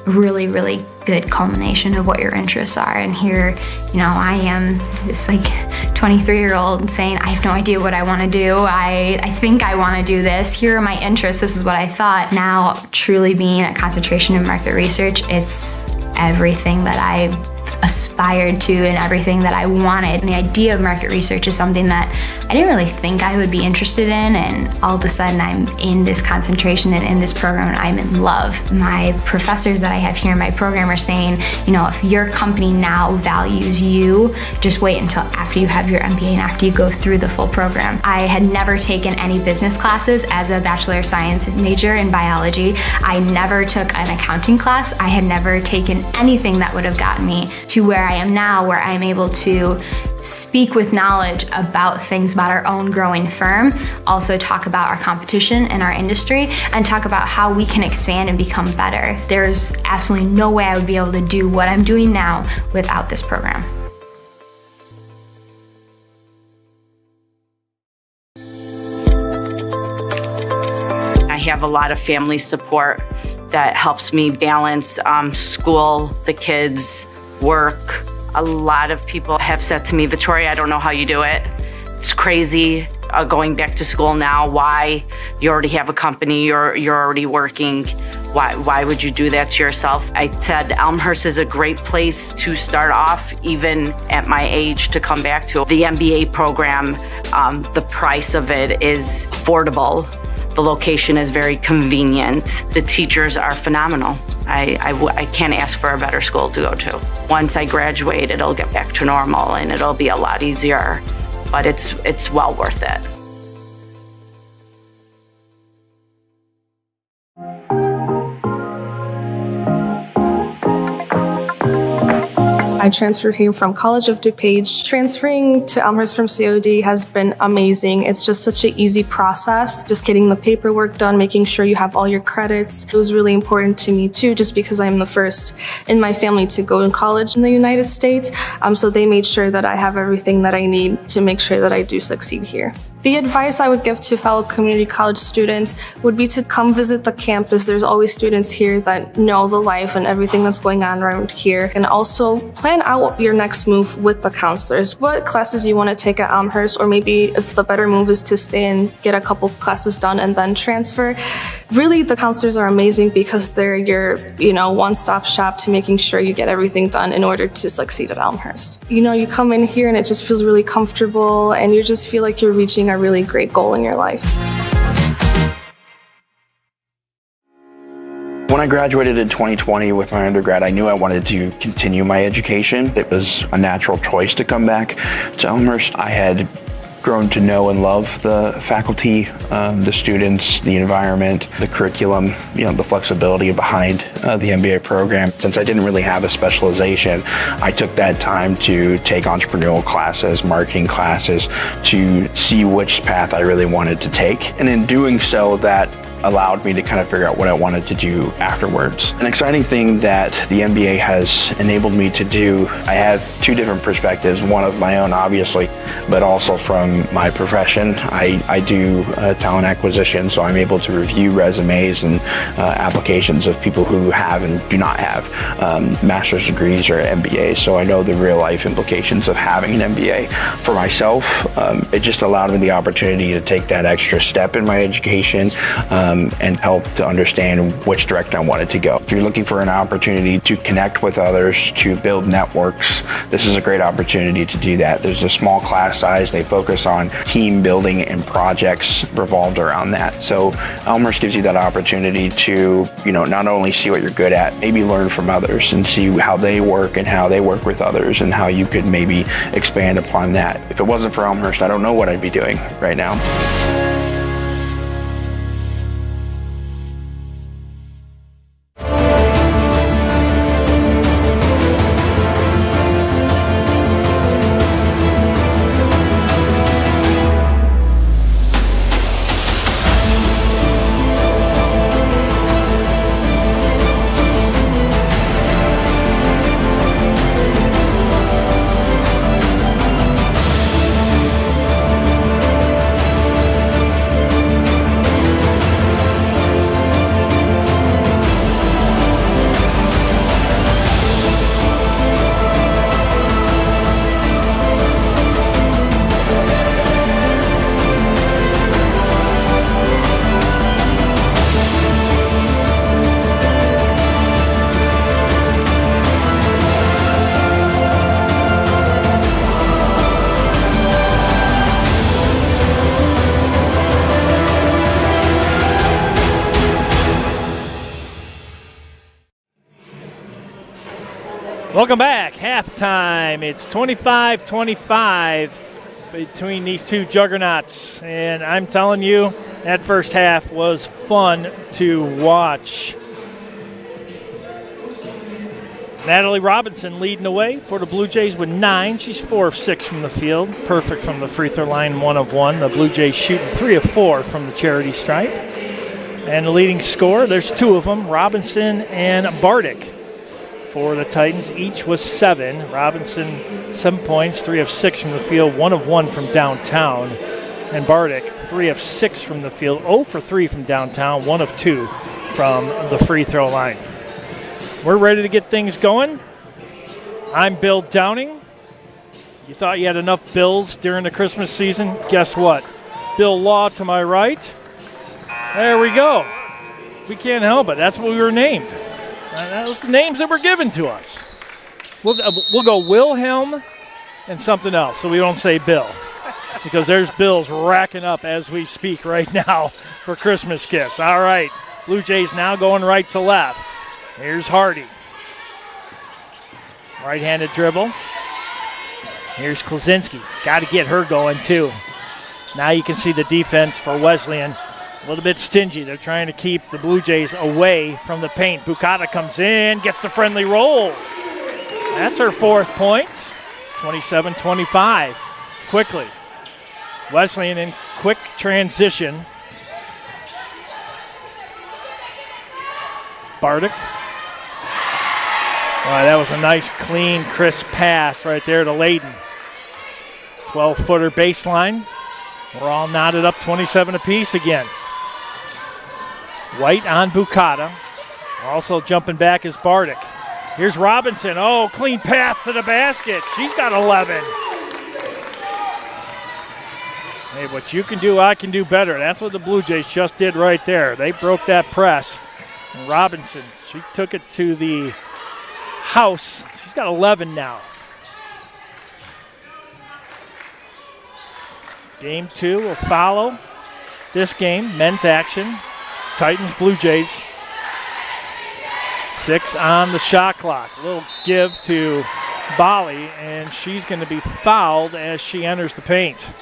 really, really good culmination of what your interests are. And here, I am this 23-year-old saying, I have no idea what I want to do. I think I want to do this. Here are my interests. This is what I thought. Now, truly being a concentration in market research, it's everything that I aspired to and everything that I wanted. And the idea of market research is something that I didn't really think I would be interested in, and all of a sudden I'm in this concentration and in this program and I'm in love. My professors that I have here in my program are saying, if your company now values you, just wait until after you have your MBA and after you go through the full program. I had never taken any business classes as a Bachelor of Science major in biology. I never took an accounting class. I had never taken anything that would have gotten me to where I am now, where I'm able to speak with knowledge about things about our own growing firm, also talk about our competition and our industry, and talk about how we can expand and become better. There's absolutely no way I would be able to do what I'm doing now without this program. I have a lot of family support that helps me balance school, the kids, work. A lot of people have said to me, Victoria, I don't know how you do it. It's crazy going back to school now. Why? You already have a company, you're already working. Why would you do that to yourself? I said Elmhurst is a great place to start off, even at my age, to come back to. The MBA program, the price of it is affordable. The location is very convenient. The teachers are phenomenal. I can't ask for a better school to go to. Once I graduate, it'll get back to normal and it'll be a lot easier, but it's well worth it. I transferred here from College of DuPage. Transferring to Elmhurst from COD has been amazing. It's just such an easy process. Just getting the paperwork done, making sure you have all your credits. It was really important to me too, just because I'm the first in my family to go to college in the United States. So they made sure that I have everything that I need to make sure that I do succeed here. The advice I would give to fellow community college students would be to come visit the campus. There's always students here that know the life and everything that's going on around here. And also plan out your next move with the counselors. What classes you want to take at Elmhurst, or maybe if the better move is to stay and get a couple classes done and then transfer. Really, the counselors are amazing because they're your, one-stop shop to making sure you get everything done in order to succeed at Elmhurst. You come in here and it just feels really comfortable and you just feel like you're reaching a really great goal in your life. When I graduated in 2020 with my undergrad, I knew I wanted to continue my education. It was a natural choice to come back to Elmhurst. I had grown to know and love the faculty, the students, the environment, the curriculum, the flexibility behind the MBA program. Since I didn't really have a specialization, I took that time to take entrepreneurial classes, marketing classes, to see which path I really wanted to take. And in doing so, that allowed me to kind of figure out what I wanted to do afterwards. An exciting thing that the MBA has enabled me to do, I have two different perspectives, one of my own obviously, but also from my profession. I do talent acquisition, so I'm able to review resumes and applications of people who have and do not have master's degrees or MBAs, so I know the real life implications of having an MBA. For myself, it just allowed me the opportunity to take that extra step in my education and help to understand which direction I wanted to go. If you're looking for an opportunity to connect with others, to build networks, this is a great opportunity to do that. There's a small class size. They focus on team building and projects revolved around that. So Elmhurst gives you that opportunity to, not only see what you're good at, maybe learn from others and see how they work and how they work with others and how you could maybe expand upon that. If it wasn't for Elmhurst, I don't know what I'd be doing right now. Welcome back. Halftime. It's 25-25 between these two juggernauts. And I'm telling you, that first half was fun to watch. Natalie Robinson leading the way for the Blue Jays with 9. She's 4 of 6 from the field. Perfect from the free throw line, 1 of 1. The Blue Jays shooting 3 of 4 from the charity stripe. And the leading scorer, there's 2 of them, Robinson and Bardick. For the Titans, each was 7. Robinson, 7 points, 3 of 6 from the field, 1 of 1 from downtown. And Bardick, 3 of 6 from the field, 0 for 3 from downtown, 1 of 2 from the free throw line. We're ready to get things going. I'm Bill Downing. You thought you had enough Bills during the Christmas season? Guess what? Bill Law to my right. There we go. We can't help it. That's what we were named. That was the names that were given to us. We'll go Wilhelm and something else so we don't say Bill. Because there's bills racking up as we speak right now for Christmas gifts. All right. Blue Jays now going right to left. Here's Hardy. Right-handed dribble. Here's Klaczynski. Got to get her going, too. Now you can see the defense for Wesleyan. A little bit stingy. They're trying to keep the Blue Jays away from the paint. Bukata comes in, gets the friendly roll. That's her 4th point. 27-25. Quickly. Wesleyan in quick transition. Bardick. That was a nice, clean, crisp pass right there to Layden. 12-footer baseline. We're all knotted up 27 apiece again. White on Bukata. Also jumping back is Bardick. Here's Robinson. Oh, clean path to the basket. She's got 11. Hey, what you can do, I can do better. That's what the Blue Jays just did right there. They broke that press. And Robinson, she took it to the house. She's got 11 now. Game 2 will follow this game. Men's action. Titans, Blue Jays. 6 on the shot clock. A little give to Bali, and she's going to be fouled as she enters the paint.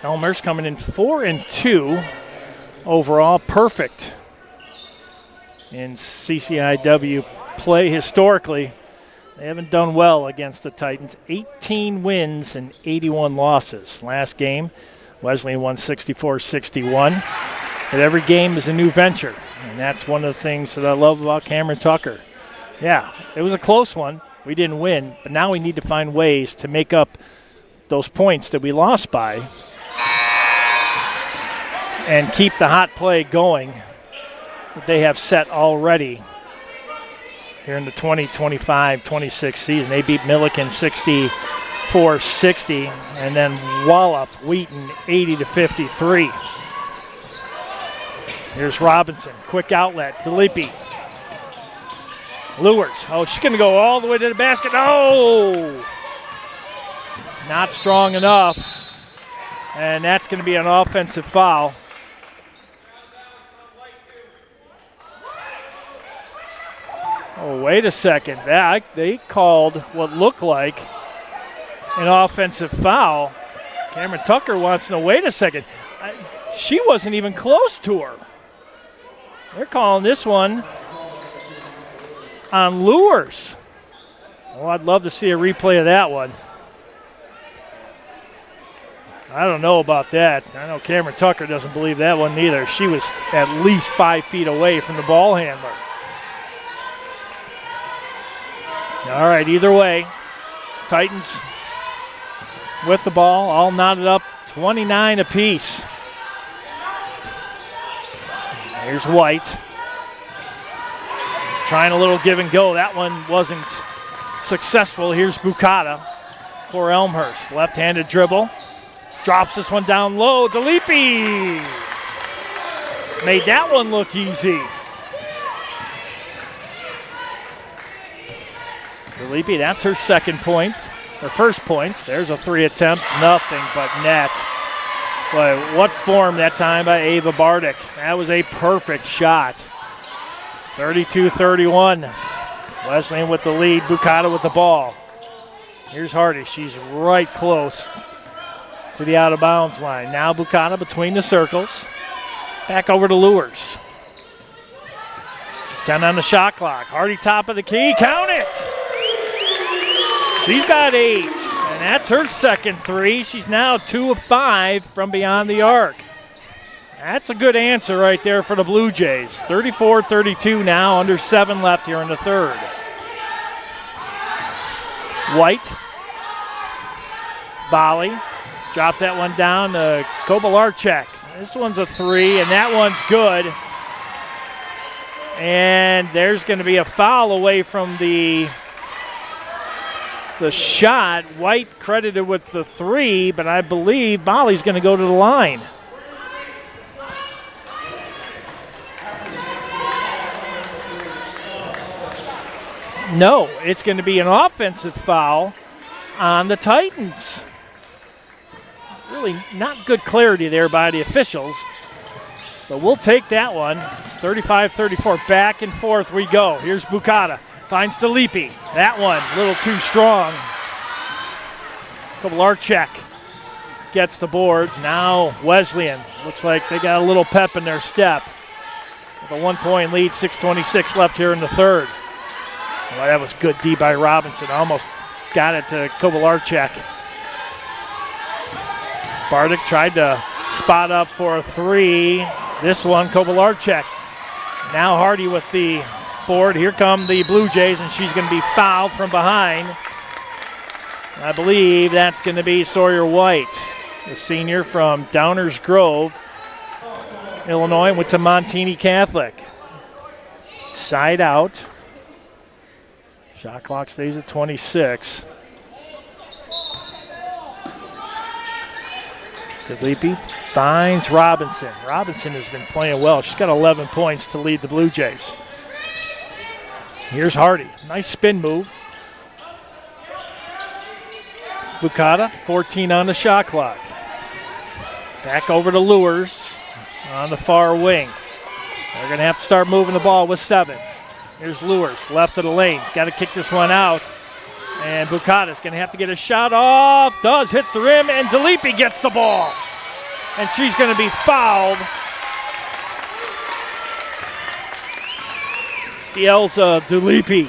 Elmhurst coming in 4-2 overall. Perfect in CCIW play historically. They haven't done well against the Titans. 18 wins and 81 losses. Last game, Wesleyan won 64-61. But every game is a new venture, and that's one of the things that I love about Cameron Tucker. Yeah, it was a close one. We didn't win, but now we need to find ways to make up those points that we lost by and keep the hot play going that they have set already here in the 2025-26 season. They beat Milliken 64-60 and then walloped Wheaton 80-53. Here's Robinson, quick outlet, DeLippe. Lures, oh, she's going to go all the way to the basket. Oh! Not strong enough. And that's going to be an offensive foul. Oh, wait a second. They called what looked like an offensive foul. Cameron Tucker wants to know, wait a second. She wasn't even close to her. They're calling this one on Lures. Oh, I'd love to see a replay of that one. I don't know about that. I know Cameron Tucker doesn't believe that one either. She was at least 5 feet away from the ball handler. All right, either way, Titans with the ball, all knotted up, 29 apiece. Here's White. Trying a little give and go. That one wasn't successful. Here's Bukata for Elmhurst. Left-handed dribble. Drops this one down low. DeLippe made that one look easy. DeLippe, that's her second point. Her first points. There's a 3 attempt. Nothing but net. Boy, what form that time by Ava Bardick. That was a perfect shot. 32-31. Wesleyan with the lead. Bukata with the ball. Here's Hardy. She's right close to the out-of-bounds line. Now Bukata between the circles. Back over to Lures. 10 on the shot clock. Hardy top of the key. Count it! She's got 8, and that's her second 3. She's now 2 of 5 from beyond the arc. That's a good answer right there for the Blue Jays. 34-32 now, under 7 left here in the third. White. Volley. Drops that one down to Kovalarczyk. This one's a 3, and that one's good. And there's going to be a foul away from the shot. White credited with the 3, but I believe Bolly's going to go to the line. No, it's going to be an offensive foul on the Titans. Really not good clarity there by the officials, but we'll take that one. It's 35-34. Back and forth we go. Here's Bukata. Finds Delipi. That one a little too strong. Kovalarczyk gets the boards. Now Wesleyan. Looks like they got a little pep in their step. With a 1-point lead, 6:26 left here in the third. Well, that was good D by Robinson. Almost got it to Kovalarczyk. Bardic tried to spot up for a 3. This one, Kovalarczyk. Now Hardy with the board. Here come the Blue Jays, and she's going to be fouled from behind. I believe that's going to be Sawyer White, the senior from Downers Grove, Illinois, went to Montini Catholic. Side out. Shot clock stays at 26. Delipi finds Robinson. Robinson has been playing well. She's got 11 points to lead the Blue Jays. Here's Hardy. Nice spin move. Bukata, 14 on the shot clock. Back over to Lures on the far wing. They're going to have to start moving the ball with 7. Here's Lures, left of the lane. Got to kick this one out. And Bukata's going to have to get a shot off. Does, hits the rim, and Delipi gets the ball. And she's going to be fouled. Elza Delipi.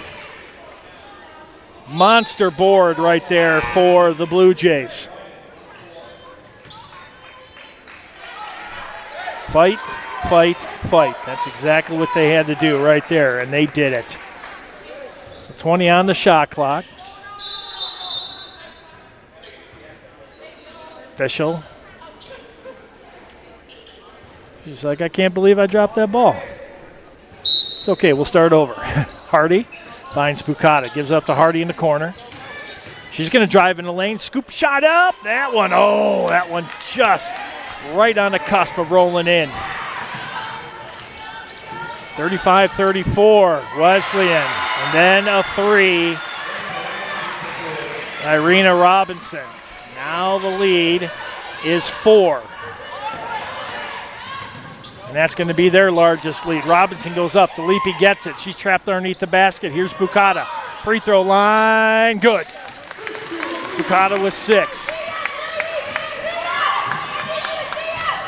Monster board right there for the Blue Jays. Fight, fight, fight. That's exactly what they had to do right there, and they did it. So 20 on the shot clock. Official. She's like, I can't believe I dropped that ball. It's okay, we'll start over. Hardy finds Bukata, gives up to Hardy in the corner. She's going to drive in the lane, scoop shot up. That one just right on the cusp of rolling in. 35-34, Wesleyan. And then a 3. Irina Robinson. Now the lead is 4. And that's going to be their largest lead. Robinson goes up. Delipi gets it. She's trapped underneath the basket. Here's Bukata. Free throw line. Good. Bukata with 6.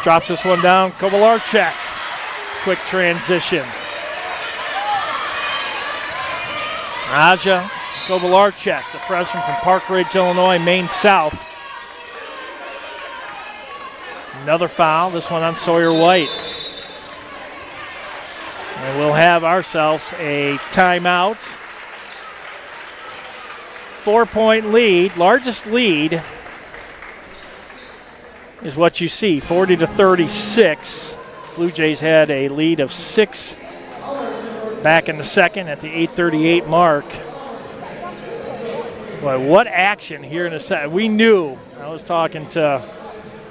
Drops this one down. Kovalarczyk. Quick transition. Aja Kovalarczyk, the freshman from Park Ridge, Illinois, Maine South. Another foul. This one on Sawyer White. And we'll have ourselves a timeout. 4-point lead, largest lead is what you see, 40-36. Blue Jays had a lead of 6 back in the second at the 8:38 mark. Boy, what action here in the second. We knew, I was talking to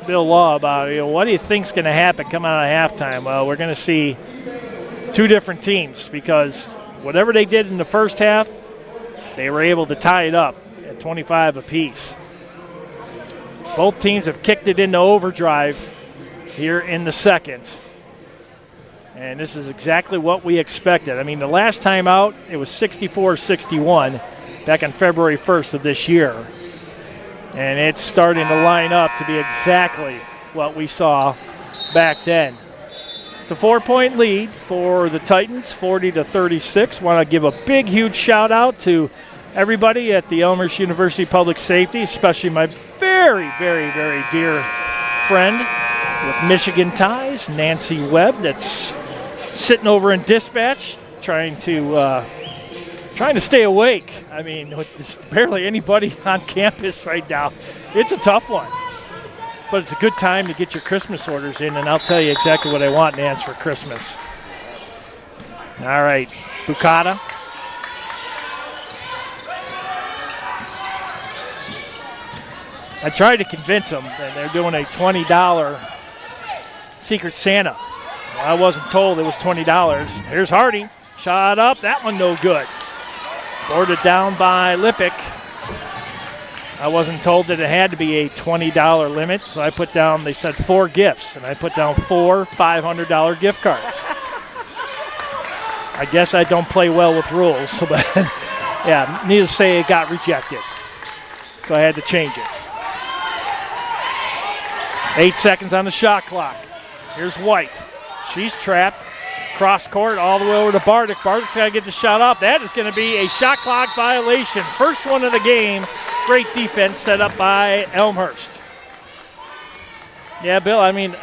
Bill Law about it, what do you think's going to happen coming out of halftime? Well, we're going to see 2 different teams, because whatever they did in the first half, they were able to tie it up at 25 apiece. Both teams have kicked it into overdrive here in the second. And this is exactly what we expected. I mean, the last time out, it was 64-61 back on February 1st of this year. And it's starting to line up to be exactly what we saw back then. It's a 4-point lead for the Titans, 40-36. Want to give a big, huge shout out to everybody at the Elmhurst University Public Safety, especially my very, very, very dear friend with Michigan ties, Nancy Webb, that's sitting over in dispatch, trying to stay awake. I mean, there's barely anybody on campus right now. It's a tough one. But it's a good time to get your Christmas orders in, and I'll tell you exactly what I want, Nance, for Christmas. All right, Bucata. I tried to convince them that they're doing a $20 Secret Santa. Well, I wasn't told it was $20. Here's Hardy. Shot up. That one no good. Boarded down by Lippick. I wasn't told that it had to be a $20 limit, so I put down, they said 4 gifts, and I put down 4 $500 gift cards. I guess I don't play well with rules, but yeah, needless to say, it got rejected. So I had to change it. 8 seconds on the shot clock. Here's White. She's trapped. Cross court all the way over to Bardick. Bardick's got to get the shot off. That is going to be a shot clock violation. First one of the game. Great defense set up by Elmhurst. Yeah, Bill, I mean,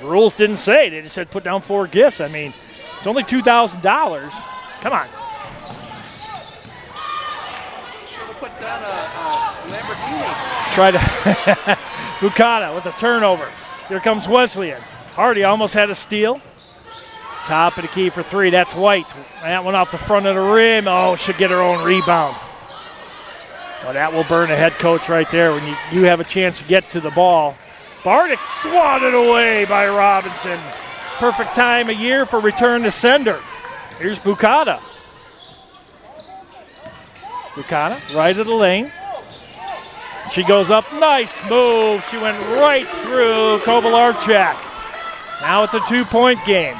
rules didn't say. They just said put down 4 gifts. I mean, it's only $2,000. Come on. Should have put down a Lamborghini. Try to Bucata with a turnover. Here comes Wesleyan. Hardy almost had a steal. Top of the key for 3. That's White. That one off the front of the rim. Oh, should get her own rebound. Well, that will burn a head coach right there when you have a chance to get to the ball. Bardick swatted away by Robinson. Perfect time of year for return to sender. Here's Bucata. Bucata, right of the lane. She goes up. Nice move. She went right through Kovalarchuk. Now it's a 2-point game.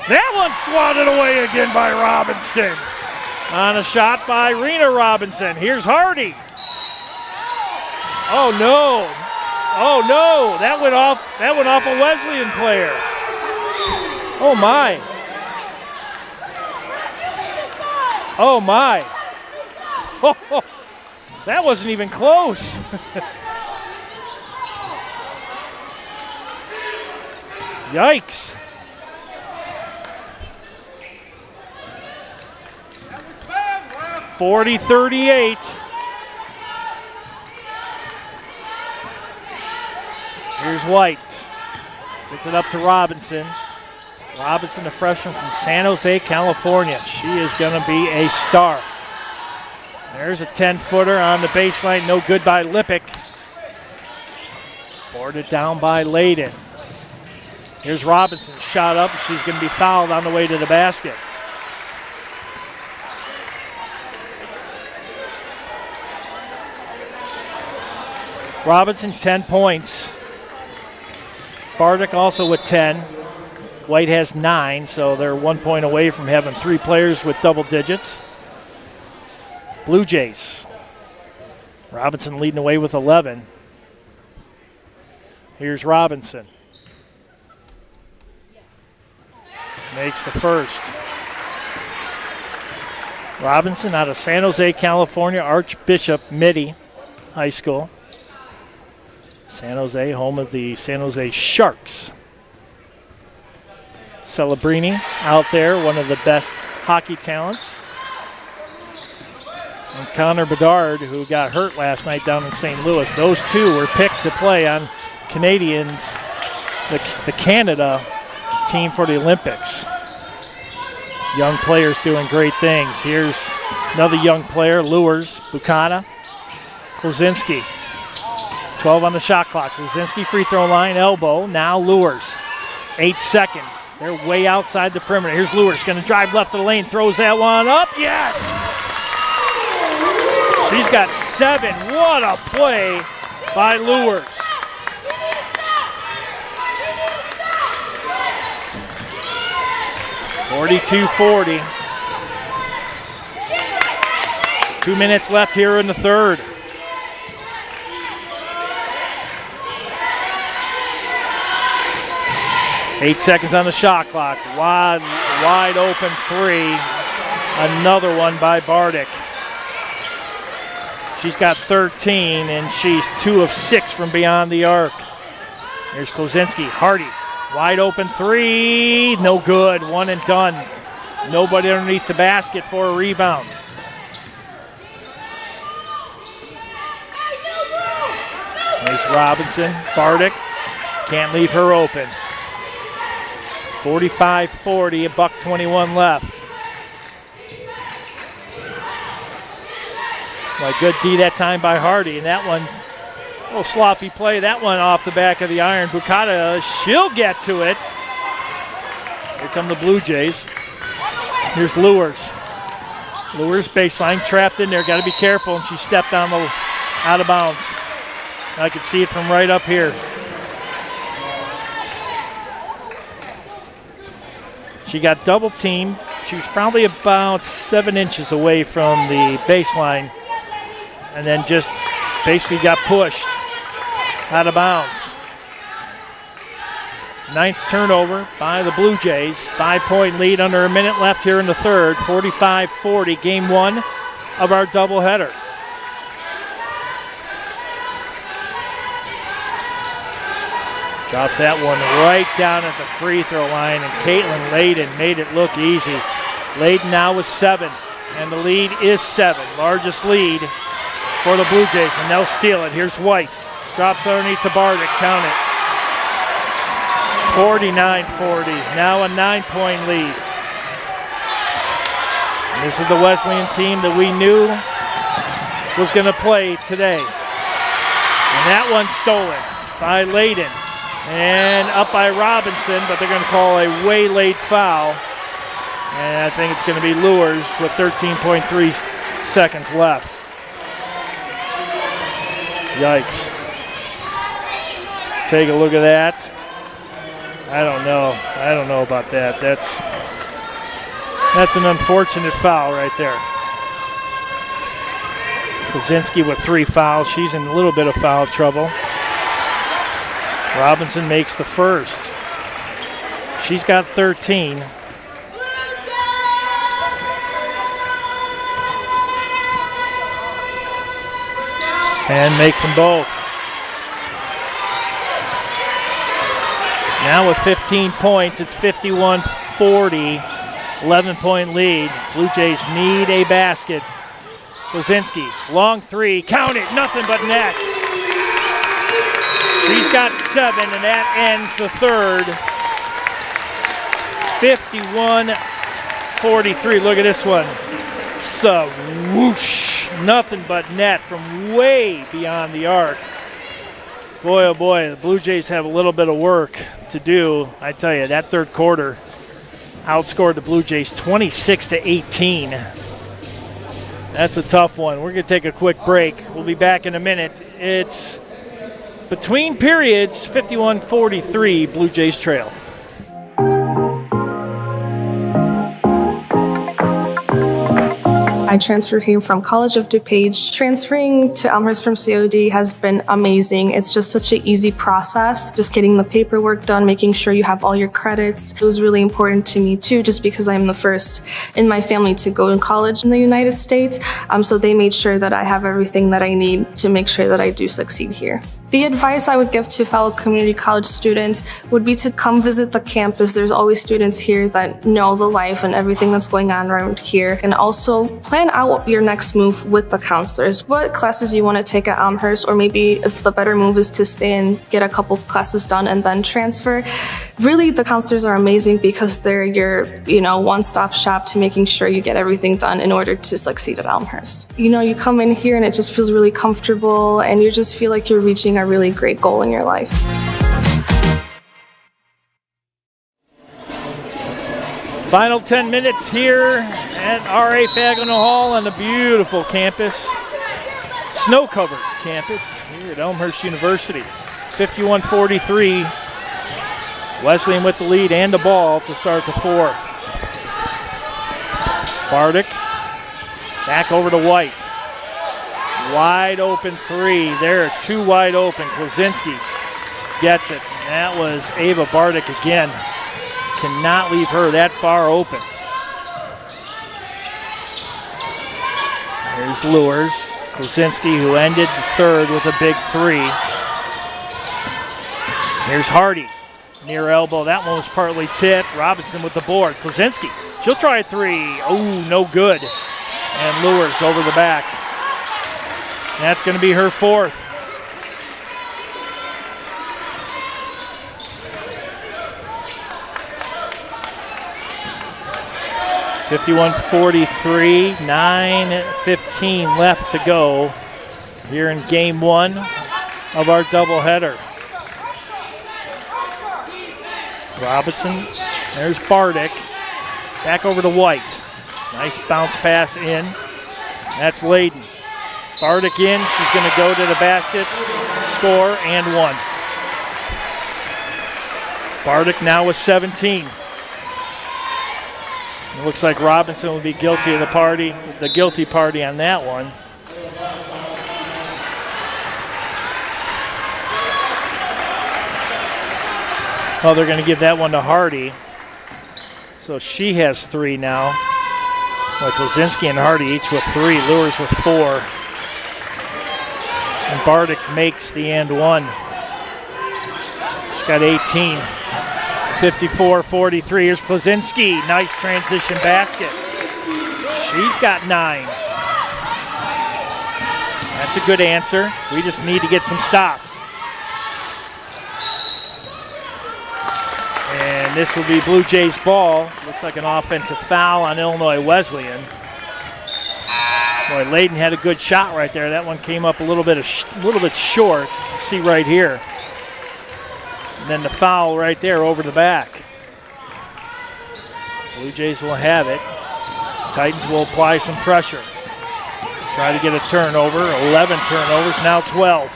That one swatted away again by Robinson. On a shot by Rena Robinson. Here's Hardy. Oh no. Oh no. That went off a Wesleyan player. Oh my. Oh my. Oh, that wasn't even close. Yikes. .40-38. Here's White. Gets it up to Robinson. Robinson, a freshman from San Jose, California. She is going to be a star. There's a 10-footer on the baseline. No good by Lippick. Boarded down by Layden. Here's Robinson. Shot up. She's going to be fouled on the way to the basket. Robinson, 10 points. Bardick also with 10. White has 9, so they're 1 point away from having 3 players with double digits. Blue Jays. Robinson leading away with 11. Here's Robinson. Makes the first. Robinson out of San Jose, California, Archbishop Mitty High School. San Jose, home of the San Jose Sharks. Celebrini out there, one of the best hockey talents. And Connor Bedard, who got hurt last night down in St. Louis. Those two were picked to play on Canadians, the Canada team for the Olympics. Young players doing great things. Here's another young player, Lures, Bucata, Klaczynski. 12 on the shot clock. Klaczynski free throw line, elbow. Now Lures. 8 seconds. They're way outside the perimeter. Here's Lures, going to drive left of the lane, throws that one up. Yes! She's got 7. What a play by Lures. 42-40. 2 minutes left here in the third. Eight seconds on the shot clock. Wide open three. Another one by Bardick. She's got 13, and she's 2 of 6 from beyond the arc. Here's Klosinski. Hardy. Wide open three. No good. One and done. Nobody underneath the basket for a rebound. There's Robinson. Bardick. Can't leave her open. 45-40, $1:21 left. Like good D that time by Hardy, and that one, a little sloppy play. That one off the back of the iron. Bukata, she'll get to it. Here come the Blue Jays. Here's Lewers. Lewers baseline, trapped in there. Got to be careful, and she stepped on the out of bounds. I could see it from right up here. She got double teamed. She was probably about 7 inches away from the baseline and then just basically got pushed out of bounds. 9th turnover by the Blue Jays. 5-point lead under a minute left here in the third. 45-40, game 1 of our doubleheader. Drops that one right down at the free throw line, and Caitlin Layden made it look easy. Layden now with 7, and the lead is 7. Largest lead for the Blue Jays, and they'll steal it. Here's White. Drops underneath the Bardick. Count it. 49-40. Now a 9-point lead. And this is the Wesleyan team that we knew was going to play today. And that one's stolen by Layden. And up by Robinson, but they're going to call a way late foul. And I think it's going to be Lewers with 13.3 seconds left. Yikes. Take a look at that. I don't know. I don't know about that. That's an unfortunate foul right there. Kozinski with 3 fouls. She's in a little bit of foul trouble. Robinson makes the first. She's got 13. And makes them both. Now with 15 points, it's 51-40, 11-point lead. Blue Jays need a basket. Kozinski, long 3, count it, nothing but net. She's got 7, and that ends the third. 51-43. Look at this one. Whoosh. Nothing but net from way beyond the arc. Boy, oh boy, the Blue Jays have a little bit of work to do. I tell you, that third quarter outscored the Blue Jays 26-18. That's a tough one. We're going to take a quick break. We'll be back in a minute. It's between periods, 51-43, Blue Jays trail. I transferred here from College of DuPage. Transferring to Elmhurst from COD has been amazing. It's just such an easy process. Just getting the paperwork done, making sure you have all your credits. It was really important to me too, just because I'm the first in my family to go to college in the United States. So they made sure that I have everything that I need to make sure that I do succeed here. The advice I would give to fellow community college students would be to come visit the campus. There's always students here that know the life and everything that's going on around here. And also plan out your next move with the counselors. What classes you want to take at Elmhurst, or maybe if the better move is to stay and get a couple classes done and then transfer. Really, the counselors are amazing because they're your, one-stop shop to making sure you get everything done in order to succeed at Elmhurst. You come in here and it just feels really comfortable, and you just feel like you're reaching a really great goal in your life. Final 10 minutes here at R.A. Fagano Hall on the beautiful campus, snow-covered campus here at Elmhurst University. 51-43, Wesleyan with the lead and the ball to start the fourth. Bardick back over to White. Wide open three. There, two wide open. Klaczynski gets it. And that was Ava Bardick again. Cannot leave her that far open. Here's Lures. Klaczynski, who ended the third with a big three. Here's Hardy. Near elbow. That one was partly tipped. Robinson with the board. Klaczynski. She'll try a three. Oh, no good. And Lures over the back. And that's going to be her fourth. (51-43), 9:15 left to go here in game one of our doubleheader. Robinson, there's Bardick. Back over to White. Nice bounce pass in. That's Layden. Bardick in, she's going to go to the basket, score, and one. Bardick now with 17. It looks like Robinson will be guilty of the guilty party on that one. Oh, they're going to give that one to Hardy. So she has three now. With Klaczynski and Hardy each with three, Lures with four. And Bardick makes the and one. She's got 18. 54-43. Here's Klaczynski. Nice transition basket. She's got 9. That's a good answer. We just need to get some stops. And this will be Blue Jays ball. Looks like an offensive foul on Illinois Wesleyan. Boy, Layden had a good shot right there. That one came up a little bit short. You see right here. And then the foul right there over the back. Blue Jays will have it. Titans will apply some pressure. Try to get a turnover. 11 turnovers, now 12.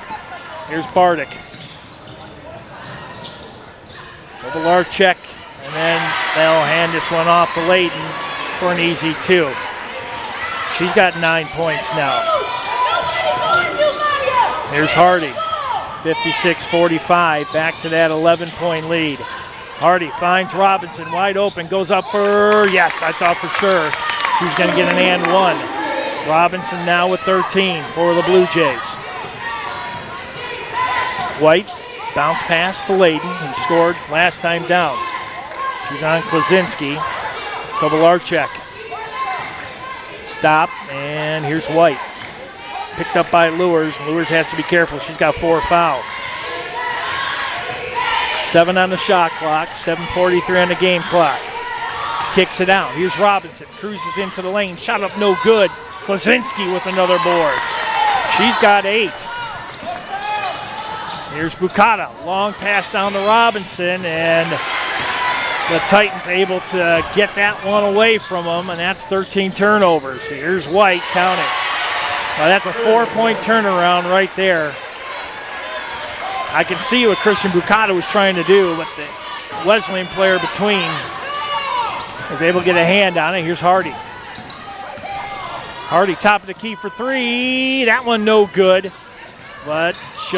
Here's Bardick. Kovalarczyk, and then they'll hand this one off to Layden for an easy 2. She's got 9 points now. Here's Hardy. 56-45, back to that 11-point lead. Hardy finds Robinson wide open, goes up for, yes, I thought for sure she was going to get an and one. Robinson now with 13 for the Blue Jays. White, bounce pass to Layden, who scored last time down. She's on Klaczynski. Kovalarczyk. Stop, and here's White. Picked up by Lures. Lures has to be careful. She's got 4 fouls. 7 on the shot clock, 7:43 on the game clock. Kicks it out. Here's Robinson. Cruises into the lane. Shot up no good. Klaczynski with another board. She's got 8. Here's Bukata. Long pass down to Robinson, and the Titans able to get that one away from them, and that's 13 turnovers. Here's White, count it. Now that's a 4-point turnaround right there. I can see what Christian Bukata was trying to do, but the Wesleyan player between was able to get a hand on it. Here's Hardy. Hardy, top of the key for 3. That one no good, but she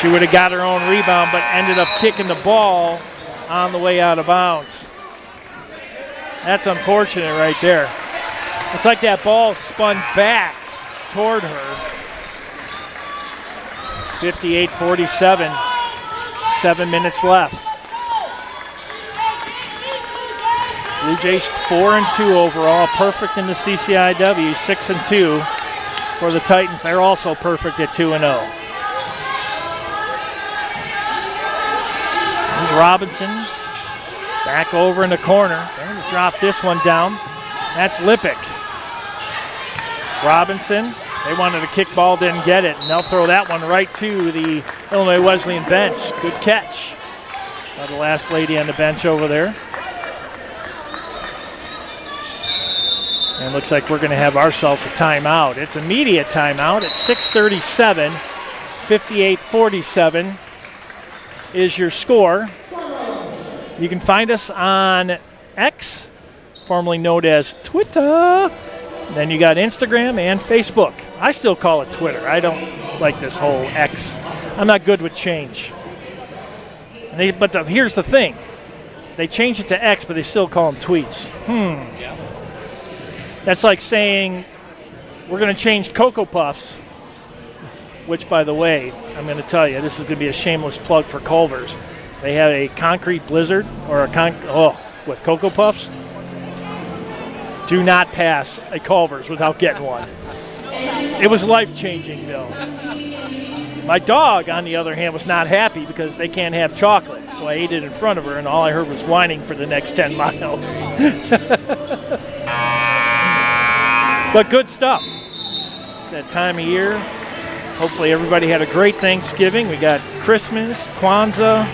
would have got her own rebound, but ended up kicking the ball on the way out of bounds. That's unfortunate right there. It's like that ball spun back toward her. 58-47, 7 minutes left. Blue Jays 4-2 overall, perfect in the CCIW, 6-2 for the Titans. They're also perfect at 2-0. Here's Robinson, back over in the corner. They're going to drop this one down. That's Lippick. Robinson, they wanted a kick ball, didn't get it, and they'll throw that one right to the Illinois Wesleyan bench. Good catch by the last lady on the bench over there. And it looks like we're going to have ourselves a timeout. It's a media timeout at 6:37, 58-47 is your score. You can find us on X, formerly known as Twitter. Then you got Instagram and Facebook. I still call it Twitter. I don't like this whole X. I'm not good with change. Here's the thing. They changed it to X, but they still call them tweets. That's like saying we're going to change Cocoa Puffs, which, by the way, I'm going to tell you, this is going to be a shameless plug for Culver's. They have a concrete blizzard with Cocoa Puffs. Do not pass a Culver's without getting one. It was life-changing, though. My dog, on the other hand, was not happy because they can't have chocolate. So I ate it in front of her, and all I heard was whining for the next 10 miles. But good stuff. It's that time of year. Hopefully everybody had a great Thanksgiving. We got Christmas, Kwanzaa.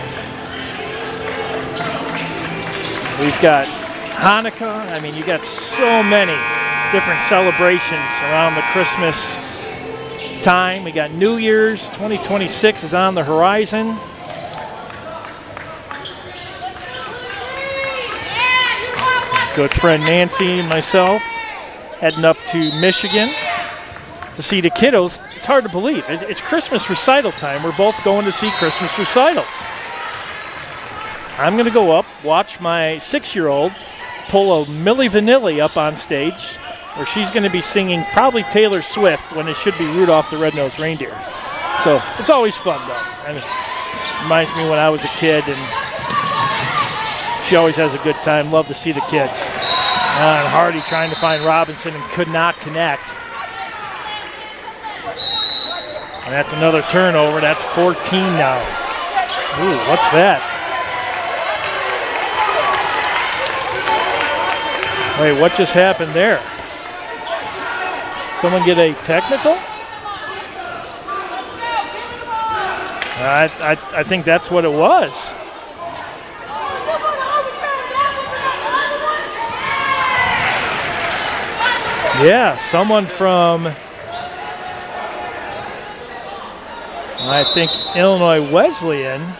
We've got Hanukkah. I mean, you got so many different celebrations around the Christmas time. We got New Year's. 2026 is on the horizon. Good friend Nancy and myself heading up to Michigan to see the kiddos. It's hard to believe. It's Christmas recital time. We're both going to see Christmas recitals. I'm going to go up, watch my 6-year-old pull a Milli Vanilli up on stage, where she's going to be singing probably Taylor Swift when it should be Rudolph the Red-Nosed Reindeer. So it's always fun, though. I mean, it reminds me when I was a kid, and she always has a good time. Love to see the kids. And Hardy trying to find Robinson and could not connect. And that's another turnover. That's 14 now. Ooh, what's that? Wait, what just happened there? Someone get a technical? I think that's what it was. Yeah, someone from, I think, Illinois Wesleyan.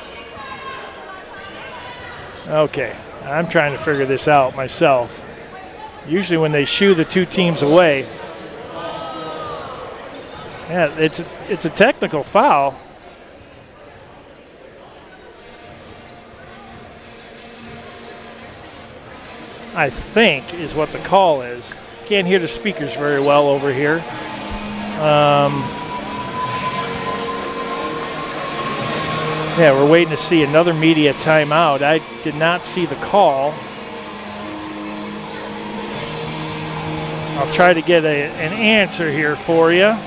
Okay, I'm trying to figure this out myself. Usually when they shoo the two teams away, yeah, it's a technical foul. I think is what the call is. Can't hear the speakers very well over here. Yeah, we're waiting to see another media timeout. I did not see the call. I'll try to get an answer here for you.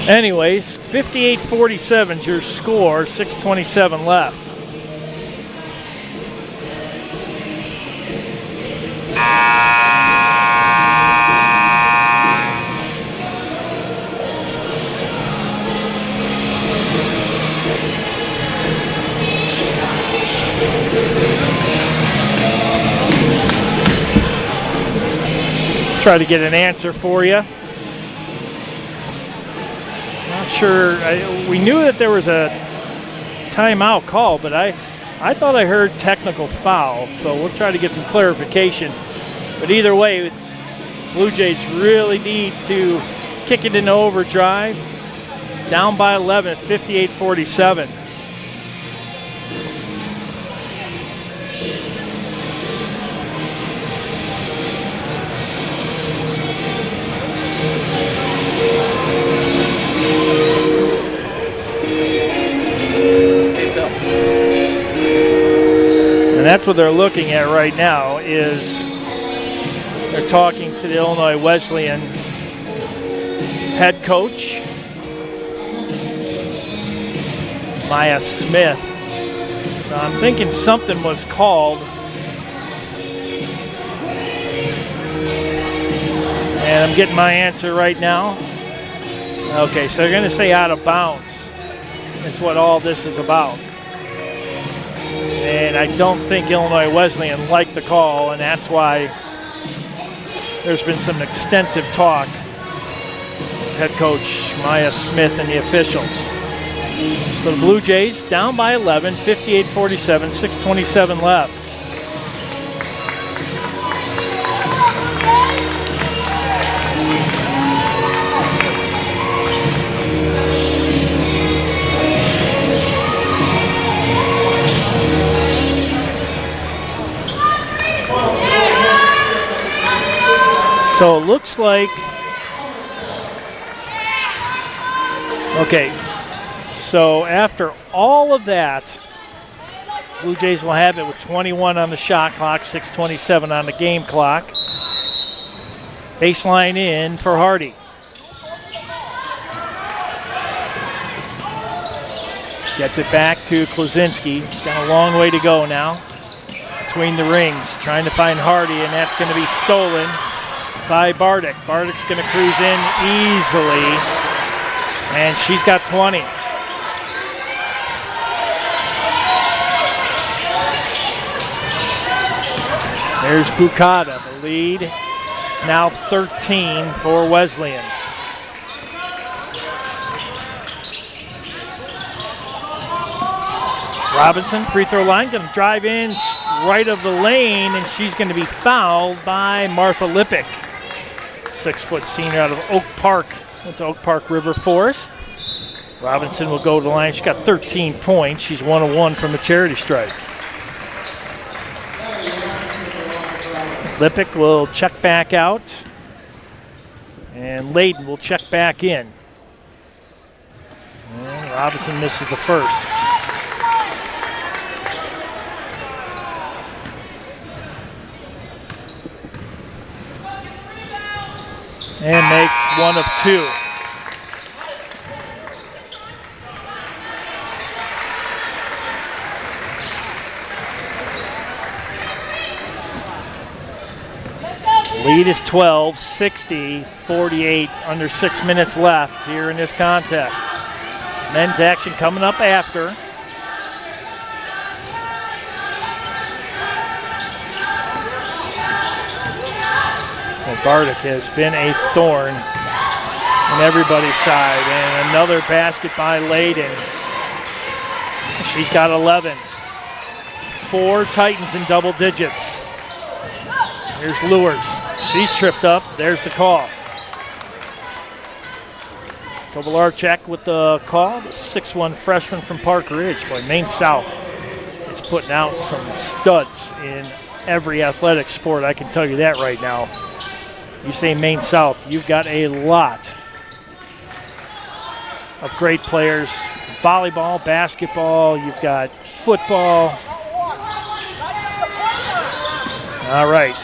Anyways, 58-47 is your score, 6:27 left. Try to get an answer for you. Not sure. We knew that there was a timeout call, but I thought I heard technical foul, so we'll try to get some clarification. But either way, Blue Jays really need to kick it into overdrive. Down by 11 at 58-47. That's what they're looking at right now. Is they're talking to the Illinois Wesleyan head coach, Maya Smith. So I'm thinking something was called. And I'm getting my answer right now. Okay, so they're going to say out of bounds. That's what all this is about. And I don't think Illinois Wesleyan liked the call, and that's why there's been some extensive talk with head coach Maya Smith and the officials. So the Blue Jays down by 11, 58-47, 6:27 left. So it looks like, okay, so after all of that, Blue Jays will have it with 21 on the shot clock, 6:27 on the game clock. Baseline in for Hardy. Gets it back to Klosinski. Got a long way to go now. Between the rings, trying to find Hardy, and that's going to be stolen by Bardick. Bardick's going to cruise in easily, and she's got 20. There's Bukata. The lead is now 13 for Wesleyan. Robinson, free throw line, going to drive in right of the lane, and she's going to be fouled by Martha Lippick. 6-foot senior out of Oak Park. Went to Oak Park River Forest. Robinson will go to the line. She's got 13 points. She's 1 of 1 from the charity stripe. Lippick will check back out. And Layden will check back in. And Robinson misses the first. And makes 1 of 2. Lead is 12, 60, 48, under 6 minutes left here in this contest. Men's action coming up after. Bardick has been a thorn on everybody's side. And another basket by Layden. She's got 11. 4 Titans in double digits. Here's Lewers. She's tripped up. There's the call. Kovalarczyk with the call. The 6'1 freshman from Park Ridge. Boy, Maine South is putting out some studs in every athletic sport. I can tell you that right now. You say Maine South, you've got a lot of great players. Volleyball, basketball, you've got football. All right,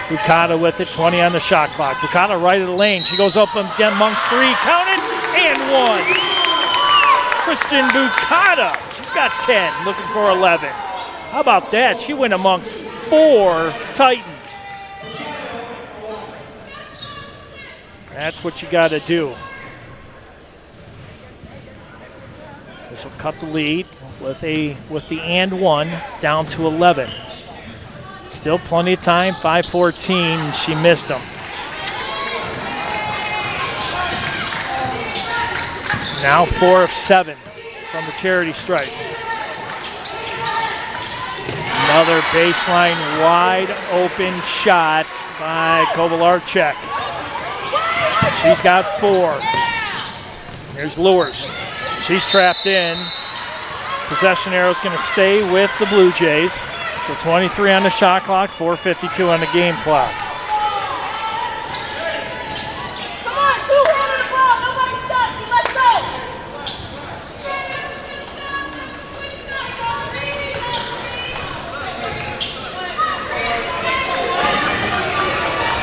Bukata with it, 20 on the shot clock. Bukata right of the lane. She goes up amongst 3, counted, and 1. Christian Bukata, she's got 10, looking for 11. How about that? She went amongst 4 Titans. That's what you got to do. This will cut the lead with the and 1 down to 11. Still plenty of time, 5:14. She missed them. Now 4 of 7 from the charity stripe. Another baseline wide open shot by Kovalarczyk. She's got 4. Here's Lewers. She's trapped in. Possession arrow's going to stay with the Blue Jays. So 23 on the shot clock, 4:52 on the game clock. Come on, 2 running the ball. Nobody stops you. Let's go.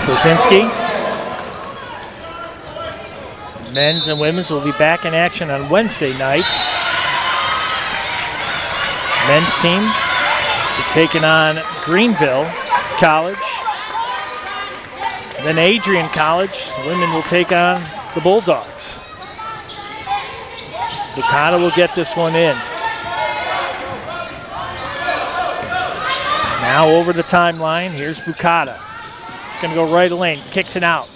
Klosinski. Men's and women's will be back in action on Wednesday night. Men's team taking on Greenville College. Then Adrian College. The women will take on the Bulldogs. Bukata will get this one in. Now over the timeline, here's Bukata. He's gonna go right lane, kicks it out.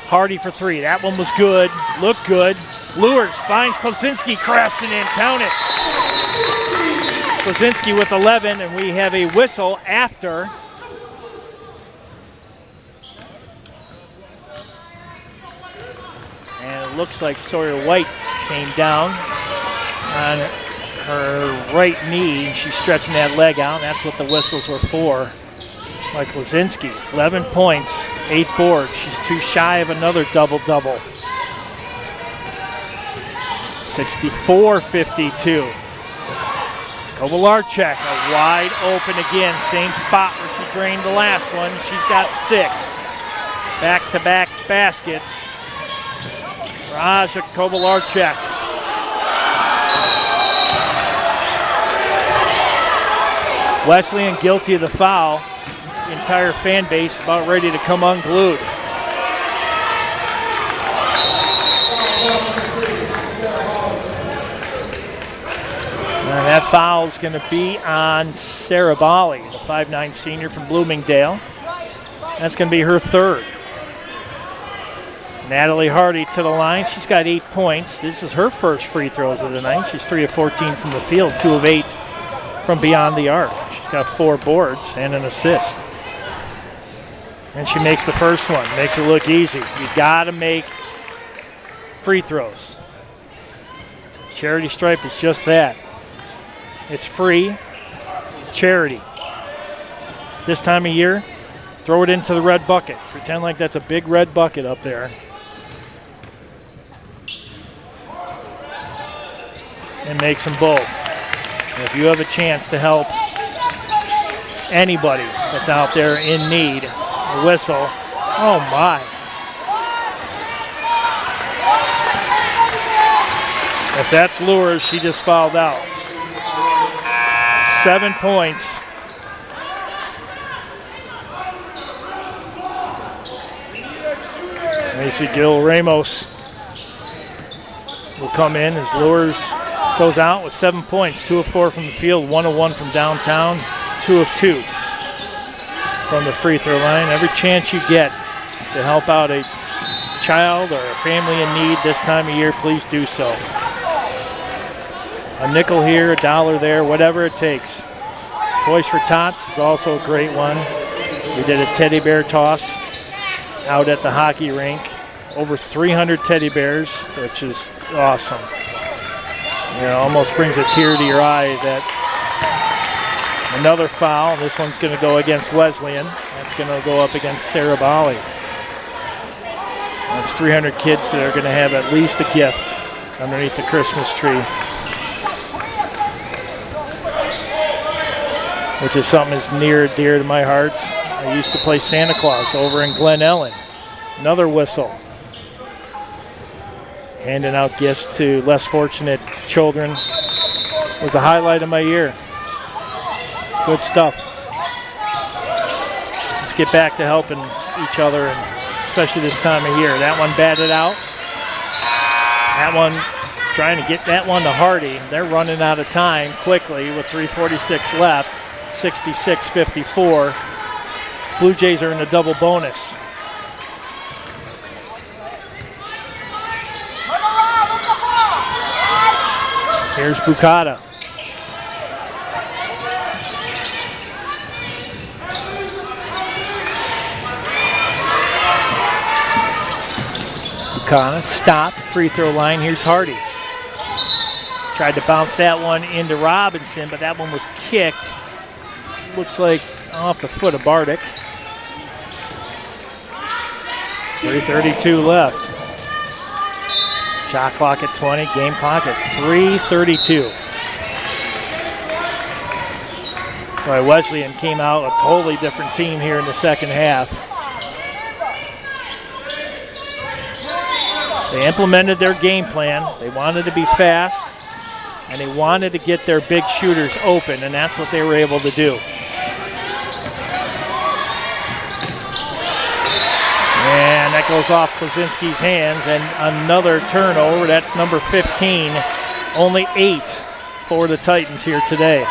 Hardy for three, that one was good, looked good. Lures, finds Klosinski, crashing in, count it. Klosinski with 11, and we have a whistle after. And it looks like Sawyer White came down on her right knee. She's stretching that leg out, and that's what the whistles were for. Like Klosinski, 11 points, 8 boards. She's too shy of another double-double. 64-52. Kovalarczyk, a wide open again, same spot where she drained the last one. She's got 6 back-to-back baskets. Raja Kovalarczyk. Wesleyan guilty of the foul. The entire fan base about ready to come unglued. And that foul is going to be on Sarah Bali, the 5'9" senior from Bloomingdale. That's going to be her third. Natalie Hardy to the line. She's got 8 points. This is her first free throws of the night. She's 3 of 14 from the field, 2 of 8 from beyond the arc. She's got 4 boards and an assist. And she makes the first one. Makes it look easy. You got to make free throws. Charity stripe is just that. It's free. It's charity. This time of year, throw it into the red bucket. Pretend like that's a big red bucket up there. And makes them both. And if you have a chance to help anybody that's out there in need, a whistle. Oh my. If that's Lures, she just fouled out. 7 points. Macy Gil Ramos will come in as Lures goes out with 7 points, 2 of 4 from the field, 1 of 1 from downtown, 2 of 2 from the free throw line. Every chance you get to help out a child or a family in need this time of year, please do so. A nickel here, a dollar there, whatever it takes. Toys for Tots is also a great one. We did a teddy bear toss out at the hockey rink. Over 300 teddy bears, which is awesome. You know, almost brings a tear to your eye. That another foul. This one's going to go against Wesleyan. That's going to go up against Sarah Bali. That's 300 kids that are going to have at least a gift underneath the Christmas tree, which is something that's near and dear to my heart. I used to play Santa Claus over in Glen Ellen. Another whistle. Handing out gifts to less fortunate children was the highlight of my year. Good stuff. Let's get back to helping each other, and especially this time of year. That one batted out. That one trying to get that one to Hardy. They're running out of time quickly with 3:46 left. 66-54. Blue Jays are in a double bonus. Here's Bukata. Bukata, stop, free throw line. Here's Hardy. Tried to bounce that one into Robinson, but that one was kicked. Looks like off the foot of Bardick. 3:32 left. Shot clock at 20, game clock at 3:32. Right, Wesleyan came out a totally different team here in the second half. They implemented their game plan. They wanted to be fast, and they wanted to get their big shooters open, and that's what they were able to do. And that goes off Klosinski's hands, and another turnover. That's number 15. Only 8 for the Titans here today.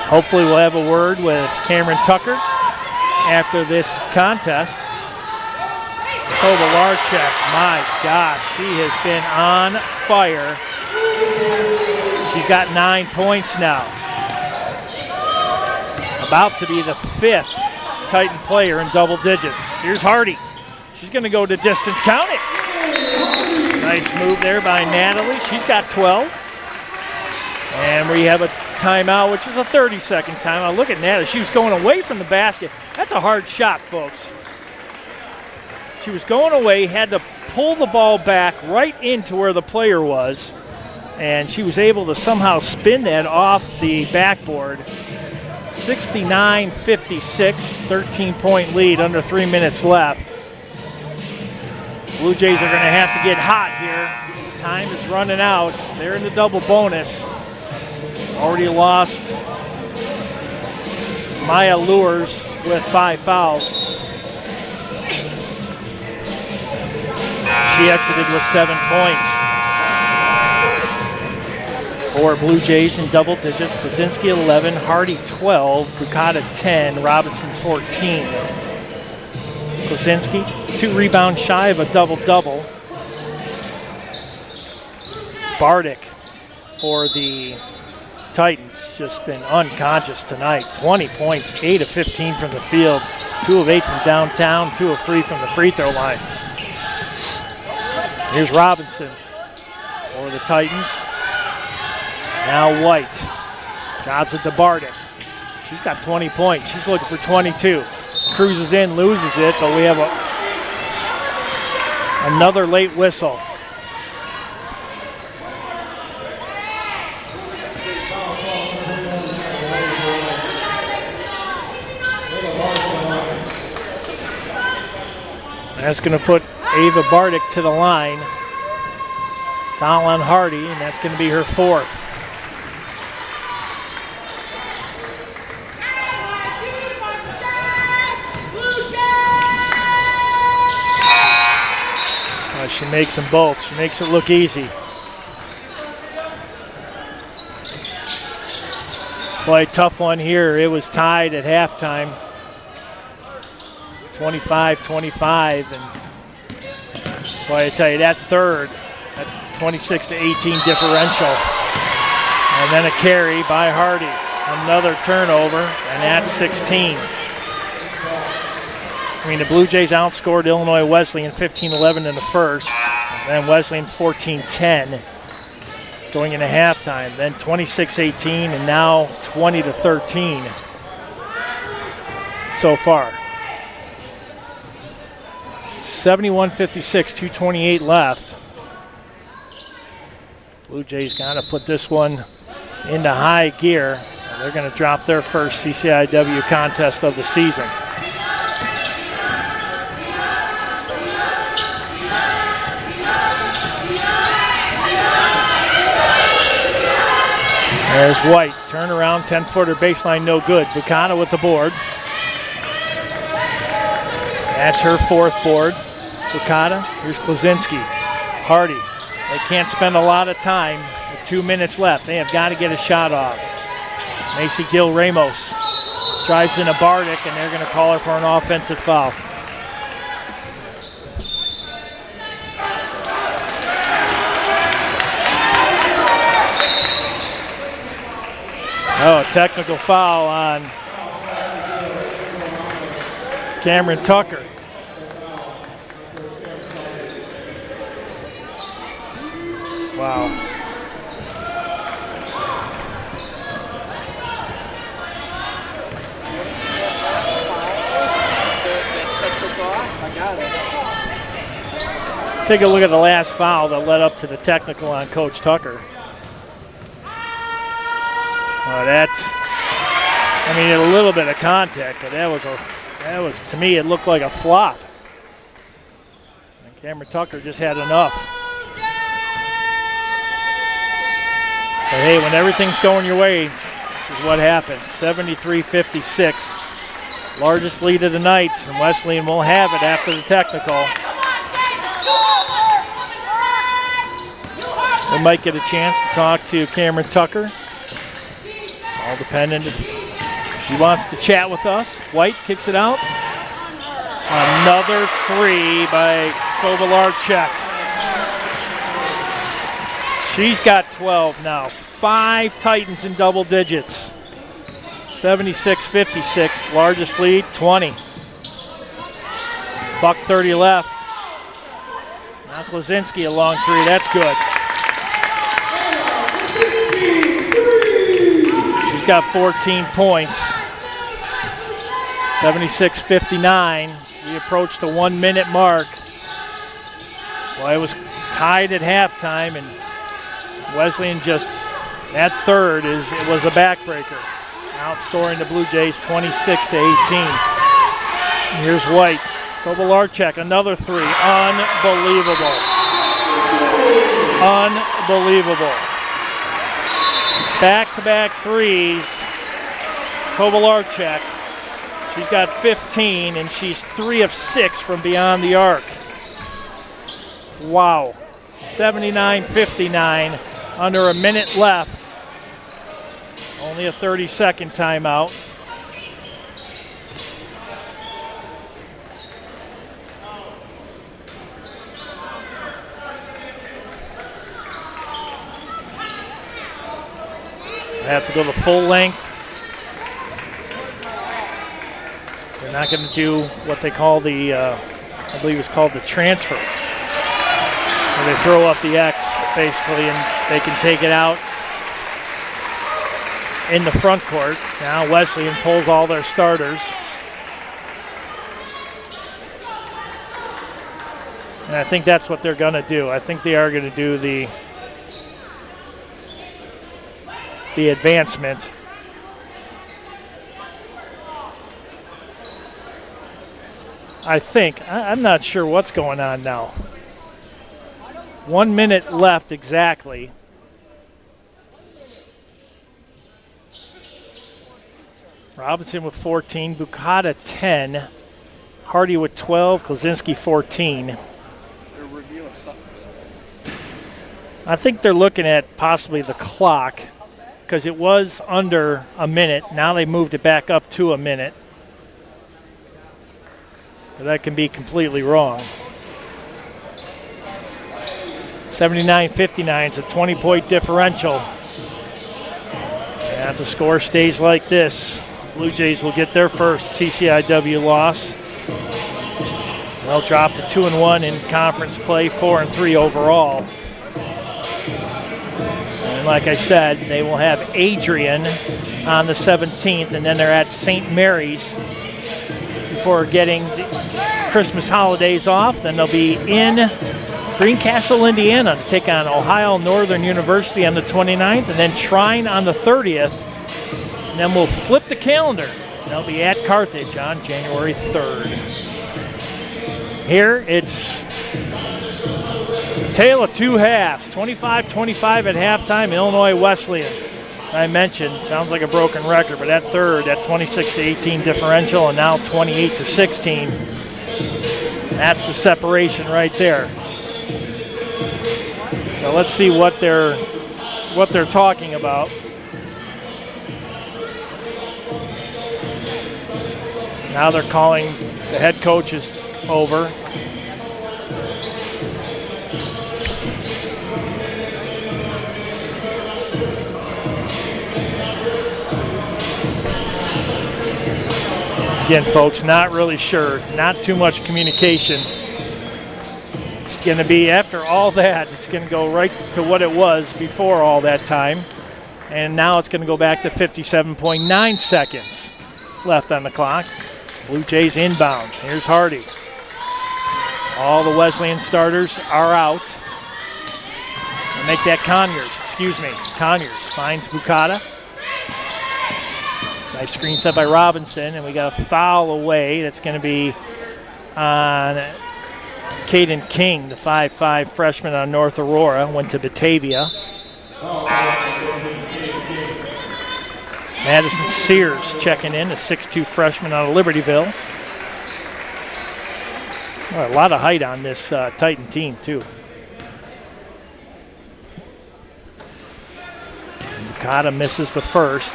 Hopefully we'll have a word with Cameron Tucker after this contest. Kovalarchuk, my gosh, she has been on fire. She's got 9 points now. About to be the 5th Titan player in double digits. Here's Hardy. She's going to go to distance. Count it. Nice move there by Natalie. She's got 12. And we have a timeout, which is a 30-second timeout. Look at Natalie. She was going away from the basket. That's a hard shot, folks. She was going away, had to pull the ball back right into where the player was, and she was able to somehow spin that off the backboard. 69-56, 13-point lead, under 3 minutes left. Blue Jays are going to have to get hot here. This time is running out. They're in the double bonus. Already lost Maya Lures with 5 fouls. She exited with 7 points. 4 Blue Jays in double digits. Klaczynski 11, Hardy 12, Bukata 10, Robinson 14. Klaczynski 2 rebounds shy of a double-double. Bardick for the Titans just been unconscious tonight. 20 points, 8 of 15 from the field, 2 of 8 from downtown, 2 of 3 from the free throw line. Here's Robinson for the Titans. Now White. Jobs it to Bardick. She's got 20 points. She's looking for 22. Cruises in, loses it, but we have another late whistle. That's going to put Ava Bardick to the line. Foul on Hardy, and that's going to be her 4th. She makes them both. She makes it look easy. Boy, tough one here. It was tied at halftime. 25-25, and boy, I tell you, that third, that 26-18 differential, and then a carry by Hardy, another turnover, and that's 16. I mean, the Blue Jays outscored Illinois Wesleyan 15-11 in the first, and then Wesleyan 14-10 going into halftime, then 26-18, and now 20-13 so far. 71-56, 2:28 left. Blue Jays got to put this one into high gear. They're going to drop their first CCIW contest of the season. There's White, turnaround, 10-footer baseline, no good. Bukana with the board. That's her 4th board. Bukata, here's Klaczynski. Hardy, they can't spend a lot of time with 2 minutes left. They have got to get a shot off. Macy Gil-Ramos drives into Bardick, and they're going to call her for an offensive foul. Oh, a technical foul on Cameron Tucker. Wow. Take a look at the last foul that led up to the technical on Coach Tucker. That's, I mean, a little bit of contact, but that was, to me, it looked like a flop. And Cameron Tucker just had enough. But hey, when everything's going your way, this is what happens. 73-56, largest lead of the night, and Wesleyan will have it after the technical. We might get a chance to talk to Cameron Tucker. All dependent if he wants to chat with us. White kicks it out. Another three by Kovalarchuk. She's got 12 now. 5 Titans in double digits. 76-56, largest lead, 20. Buck 30 left. Now Klaczynski a long three, that's good. She's got 14 points. 76-59. We approach the 1 minute mark. Well, it was tied at halftime, and Wesleyan just, that third, it was a backbreaker. Outscoring the Blue Jays 26-18. Here's White. Kovalarchuk, another three. Unbelievable. Unbelievable. Back-to-back threes. Kovalarchuk. She's got 15, and she's 3 of 6 from beyond the arc. Wow. 79-59, under a minute left. Only a 30-second timeout. They have to go the full length. They're not going to do what they call the, I believe it's called the transfer. Where they throw up the X, basically, and they can take it out in the front court. Now Wesleyan pulls all their starters. And I think that's what they're going to do. I think they are going to do the advancement. I think. I'm not sure what's going on now. 1 minute left exactly. Robinson with 14, Bukata 10, Hardy with 12, Klaczynski 14. I think they're looking at possibly the clock because it was under a minute. Now they moved it back up to a minute. But that can be completely wrong. 79-59 is a 20-point differential. And if the score stays like this, Blue Jays will get their first CCIW loss. They'll drop to 2-1 in conference play, 4-3 overall. And like I said, they will have Adrian on the 17th, and then they're at St. Mary's before getting the Christmas holidays off. Then they'll be in Greencastle, Indiana to take on Ohio Northern University on the 29th, and then Trine on the 30th. And then we'll flip the calendar. They'll be at Carthage on January 3rd. Here it's a tale of two halves. 25-25 at halftime, Illinois Wesleyan. As I mentioned, sounds like a broken record, but at third, that 26-18 differential, and now 28-16. That's the separation right there. So let's see what they're talking about. Now they're calling the head coaches over. Again, folks, not really sure. Not too much communication. It's going to be, after all that, it's going to go right to what it was before all that time. And now it's going to go back to 57.9 seconds left on the clock. Blue Jays inbound. Here's Hardy. All the Wesleyan starters are out. They'll make that Conyers finds Bukata. Nice screen set by Robinson, and we got a foul away. That's going to be on Caden King, the 5'5 freshman on North Aurora, went to Batavia. Madison Sears checking in, a 6'2 freshman out of Libertyville. Well, a lot of height on this Titan team, too. Bukata misses the first.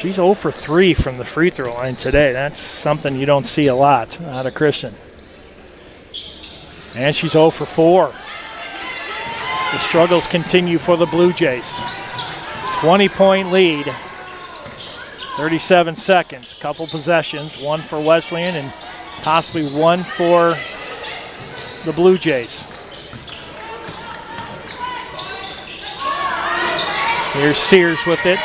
She's 0 for 3 from the free throw line today. That's something you don't see a lot out of Kristen. And she's 0 for 4. The struggles continue for the Blue Jays. 20-point lead. 37 seconds. Couple possessions. One for Wesleyan and possibly one for the Blue Jays. Here's Sears with it.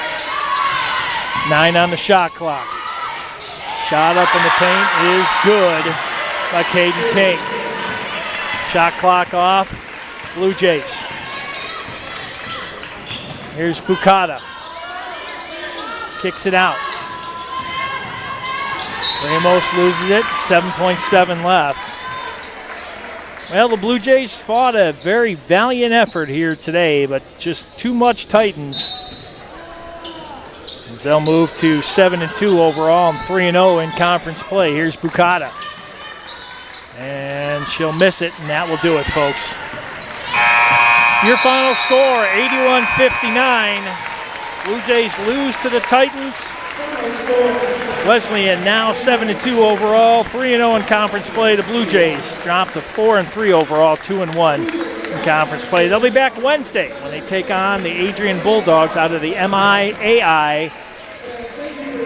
9 on the shot clock. Shot up in the paint is good by Caden King. Shot clock off. Blue Jays. Here's Bukata. Kicks it out. Ramos loses it. 7.7 left. Well, the Blue Jays fought a very valiant effort here today, but just too much Titans. As they'll move to 7-2 overall and 3-0 in conference play. Here's Bukata. And she'll miss it, and that will do it, folks. Your final score, 81-59. Blue Jays lose to the Titans. Wesleyan now 7-2 overall, 3-0 in conference play. The Blue Jays drop to 4-3 overall, 2-1 in conference play. They'll be back Wednesday when they take on the Adrian Bulldogs out of the MIAI,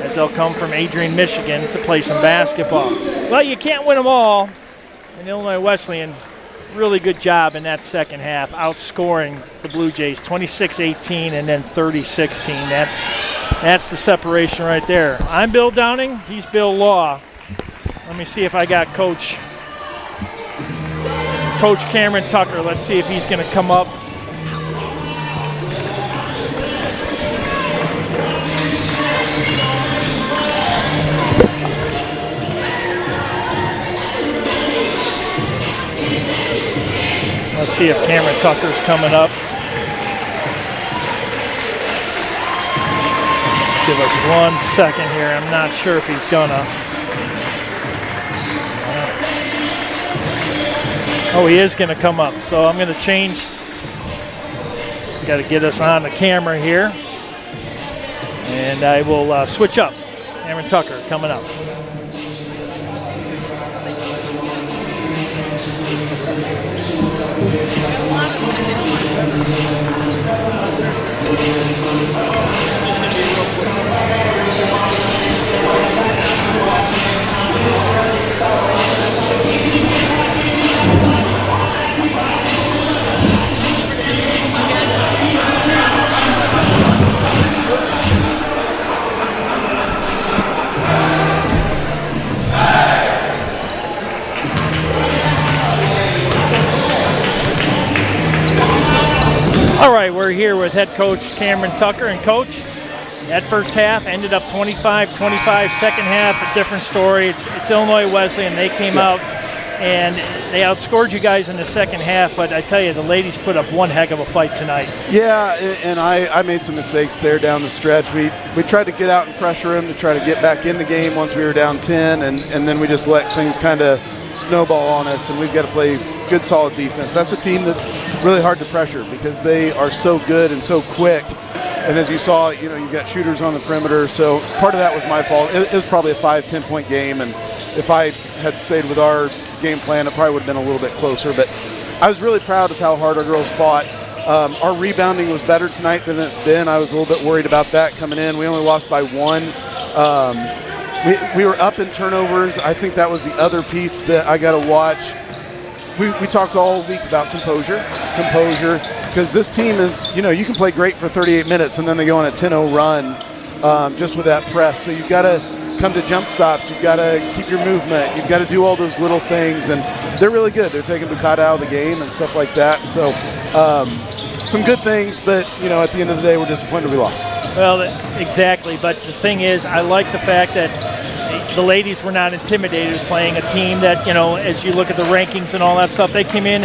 as they'll come from Adrian, Michigan to play some basketball. Well, you can't win them all. And Illinois Wesleyan, really good job in that second half, outscoring the Blue Jays 26-18 and then 30-16. That's the separation right there. I'm Bill Downing. He's Bill Law. Let me see if I got Coach Cameron Tucker. Let's see if he's going to come up. Let's see if Cameron Tucker's coming up. Give us 1 second here. I'm not sure if he's gonna. Oh, he is gonna come up. So I'm gonna change. Got to get us on the camera here. And I will switch up. Cameron Tucker coming up. All right, we're here with head coach Cameron Tucker. And coach, that first half ended up 25-25. Second half, a different story. It's Illinois Wesleyan. They came out and they outscored you guys in the second half. But I tell you, the ladies put up one heck of a fight tonight. Yeah, and I made some mistakes there down the stretch. We tried to get out and pressure them to try to get back in the game once we were down 10, and then we just let things kind of snowball on us, and we've got to play good, solid defense. That's a team that's really hard to pressure because they are so good and so quick. And as you saw, you've got shooters on the perimeter. So part of that was my fault. It was probably a 5-10 point game, and if I had stayed with our game plan, it probably would have been a little bit closer. But I was really proud of how hard our girls fought. Our rebounding was better tonight than it's been. I was a little bit worried about that coming in. We only lost by 1. We were up in turnovers. I think that was the other piece that I got to watch. We talked all week about composure, because this team is, you can play great for 38 minutes and then they go on a 10-0 run just with that press. So you've got to come to jump stops. You've got to keep your movement. You've got to do all those little things, and they're really good. They're taking Bukata out of the game and stuff like that. So some good things, but, at the end of the day, we're disappointed we lost. Well, exactly. But the thing is, I like the fact that the ladies were not intimidated playing a team that, as you look at the rankings and all that stuff, they came in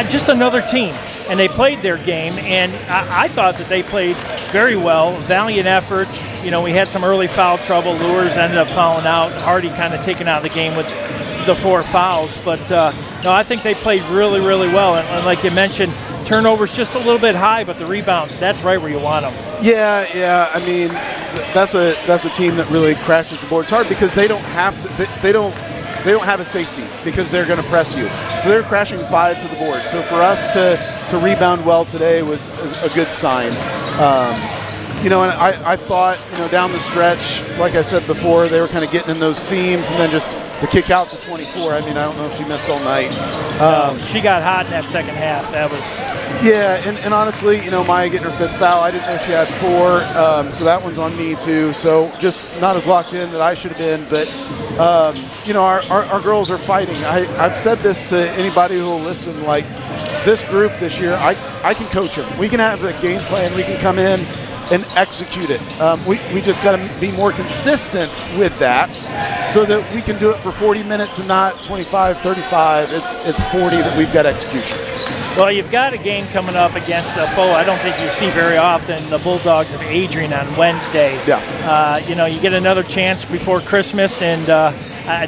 just another team, and they played their game, and I thought that they played very well, valiant effort. We had some early foul trouble. Lures ended up fouling out. Hardy kind of taken out of the game with the 4 fouls. But, no, I think they played really, really well. And like you mentioned, turnovers just a little bit high, but the rebounds, that's right where you want them. Yeah. I mean, that's a team that really crashes the board. It's hard because they don't have to. They don't have a safety because they're going to press you. So they're crashing 5 to the board. So for us to rebound well today was a good sign. And I thought, down the stretch, like I said before, they were kind of getting in those seams and then just the kick out to 24. I mean, I don't know if she missed all night. She got hot in that second half. That was... Yeah, and honestly, Maya getting her 5th foul, I didn't know she had 4, so that one's on me too. So just not as locked in that I should have been, but our girls are fighting. I've said this to anybody who will listen, like this group this year, I can coach them. We can have a game plan. We can come in and execute it. We just got to be more consistent with that so that we can do it for 40 minutes and not 25, 35. It's 40 that we've got execution. Well, you've got a game coming up against a foe I don't think you see very often, the Bulldogs of Adrian on Wednesday. Yeah. You get another chance before Christmas, and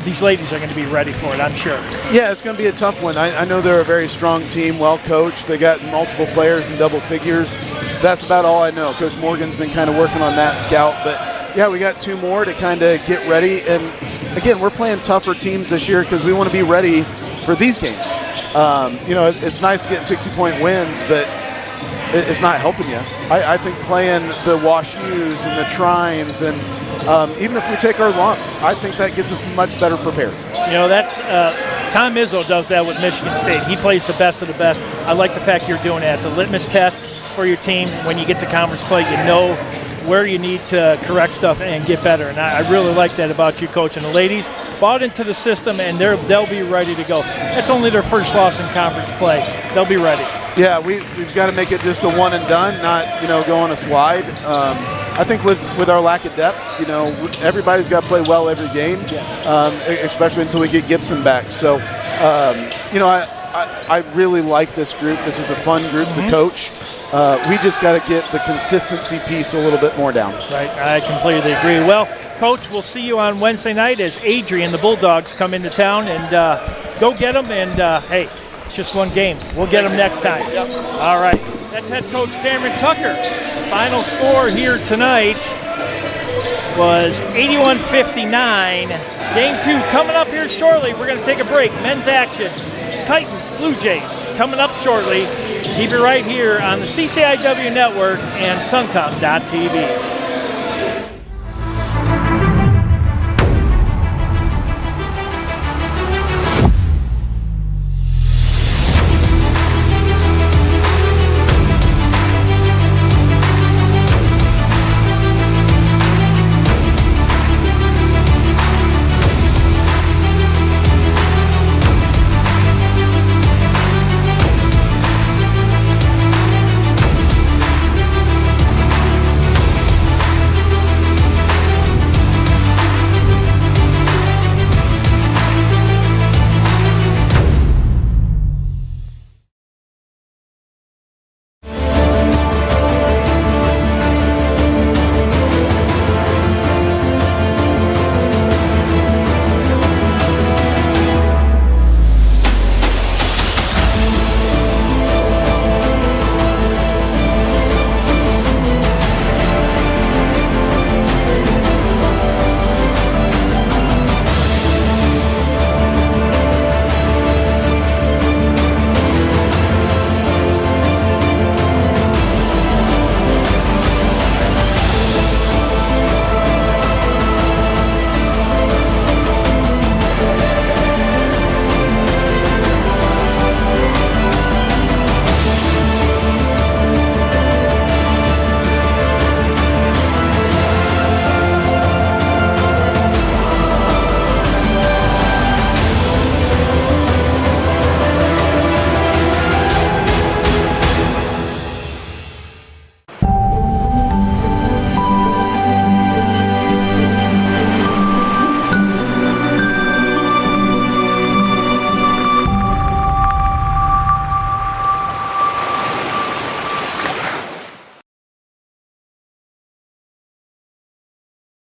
these ladies are going to be ready for it, I'm sure. Yeah, it's going to be a tough one. I know they're a very strong team, well coached. They got multiple players in double figures. That's about all I know. Coach Morgan's been kind of working on that scout, but yeah, we got 2 more to kind of get ready. And again, we're playing tougher teams this year because we want to be ready for these games. It's nice to get 60-point wins, but it's not helping you. I think playing the WashUs and the Trines, and even if we take our lumps, I think that gets us much better prepared. That's Tom Izzo does that with Michigan State. He plays the best of the best. I like the fact you're doing that. It's a litmus test for your team. When you get to conference play, you know where you need to correct stuff and get better. And I really like that about you, Coach. And the ladies bought into the system, and they'll be ready to go. That's only their first loss in conference play. They'll be ready. Yeah, we've got to make it just a one and done, not go on a slide. I think with our lack of depth, everybody's got to play well every game, especially until we get Gibson back. So, I really like this group. This is a fun group to coach. We just got to get the consistency piece a little bit more down. Right, I completely agree. Well, Coach, we'll see you on Wednesday night as Adrian, the Bulldogs, come into town, and go get them. And, hey, it's just one game. We'll get them next time. All right. That's head coach Cameron Tucker. The final score here tonight was 81-59. Game 2 coming up here shortly. We're going to take a break. Men's action. Titans, Blue Jays coming up shortly. Keep it right here on the CCIW Network and Suncom.tv.